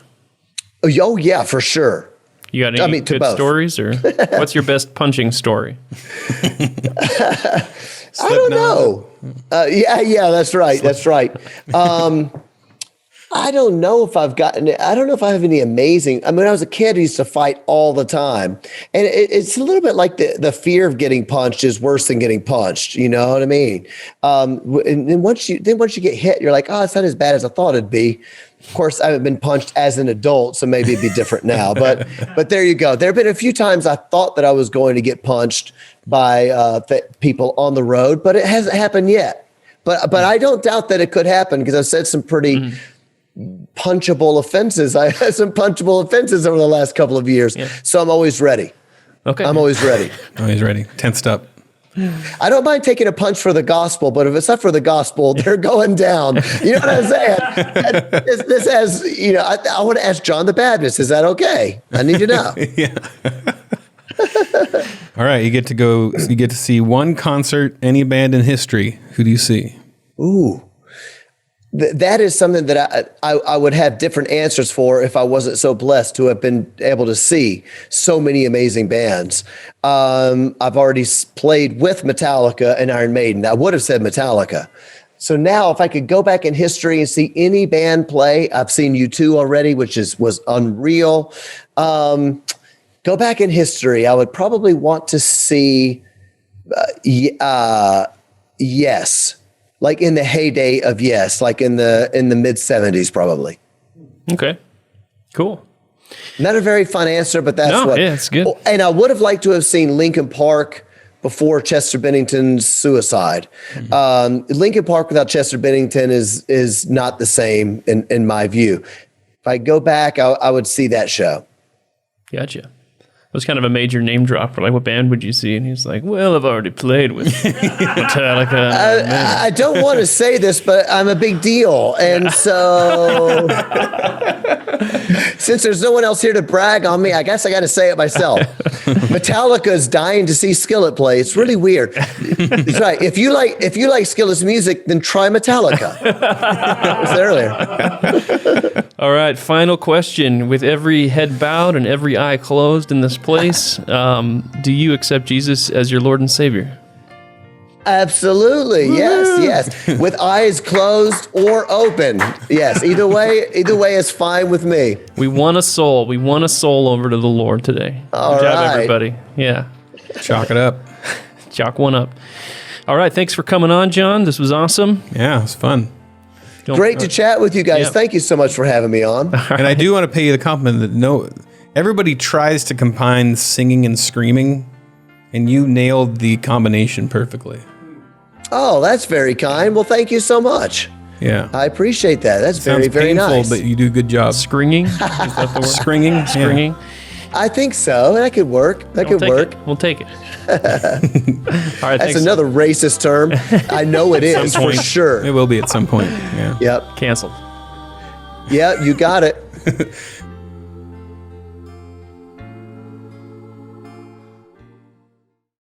Oh yeah, for sure. You got any good stories, or what's your best punching story? I don't know. Yeah, that's right. That's right. I don't know if I have any amazing. I mean, when I was a kid, I used to fight all the time. And it's a little bit like the fear of getting punched is worse than getting punched. You know what I mean? And then once you get hit, you're like, oh, it's not as bad as I thought it'd be. Of course, I haven't been punched as an adult, so maybe it'd be different now. But there you go. There have been a few times I thought that I was going to get punched by people on the road, but it hasn't happened yet. But I don't doubt that it could happen because I've said some pretty punchable offenses. I had some punchable offenses over the last couple of years. Yeah. So I'm always ready. Okay. I'm always ready. Always ready. Tensed up. I don't mind taking a punch for the gospel, but if it's not for the gospel, they're going down. You know what I'm saying? This has, I want to ask John the Baptist, is that okay? I need to know. Yeah. All right. You get to see one concert, any band in history. Who do you see? Ooh. That is something that I would have different answers for if I wasn't so blessed to have been able to see so many amazing bands. I've already played with Metallica and Iron Maiden. I would have said Metallica. So now if I could go back in history and see any band play, I've seen U2 already, which was unreal. Go back in history, I would probably want to see Yes. Like in the heyday of Yes, like in the mid 70s, probably. Okay, cool. Not a very fun answer, but that's yeah, it's good. And I would have liked to have seen Linkin Park before Chester Bennington's suicide. Mm-hmm. Linkin Park without Chester Bennington is not the same in my view. If I go back, I would see that show. Gotcha. It was kind of a major name drop. Like, what band would you see? And he's like, well, I've already played with Metallica. I don't want to say this, but I'm a big deal. And so since there's no one else here to brag on me, I guess I got to say it myself. Metallica is dying to see Skillet play. It's really weird. That's right. If you like Skillet's music, then try Metallica. I was there earlier. All right, final question. With every head bowed and every eye closed in this place, do you accept Jesus as your Lord and Savior? Absolutely. Yes. With eyes closed or open. Yes. Either way is fine with me. We won a soul. We won a soul over to the Lord today. All Good job, right. everybody. Yeah. Chalk it up. Chalk one up. All right. Thanks for coming on, John. This was awesome. Yeah, it was fun. Great to chat with you guys. Yeah. Thank you so much for having me on. And I do want to pay you the compliment that everybody tries to combine singing and screaming, and you nailed the combination perfectly. Oh, that's very kind. Well, thank you so much. Yeah. I appreciate that. That's Sounds very painful, nice. but you do a good job. Scringing? Is that the word? Scringing? Scringing? I think so. That could work. That could work. We'll take it. All right. That's another racist term. I know it is for sure. It will be at some point. Yeah. Yep. Canceled. Yeah, you got it.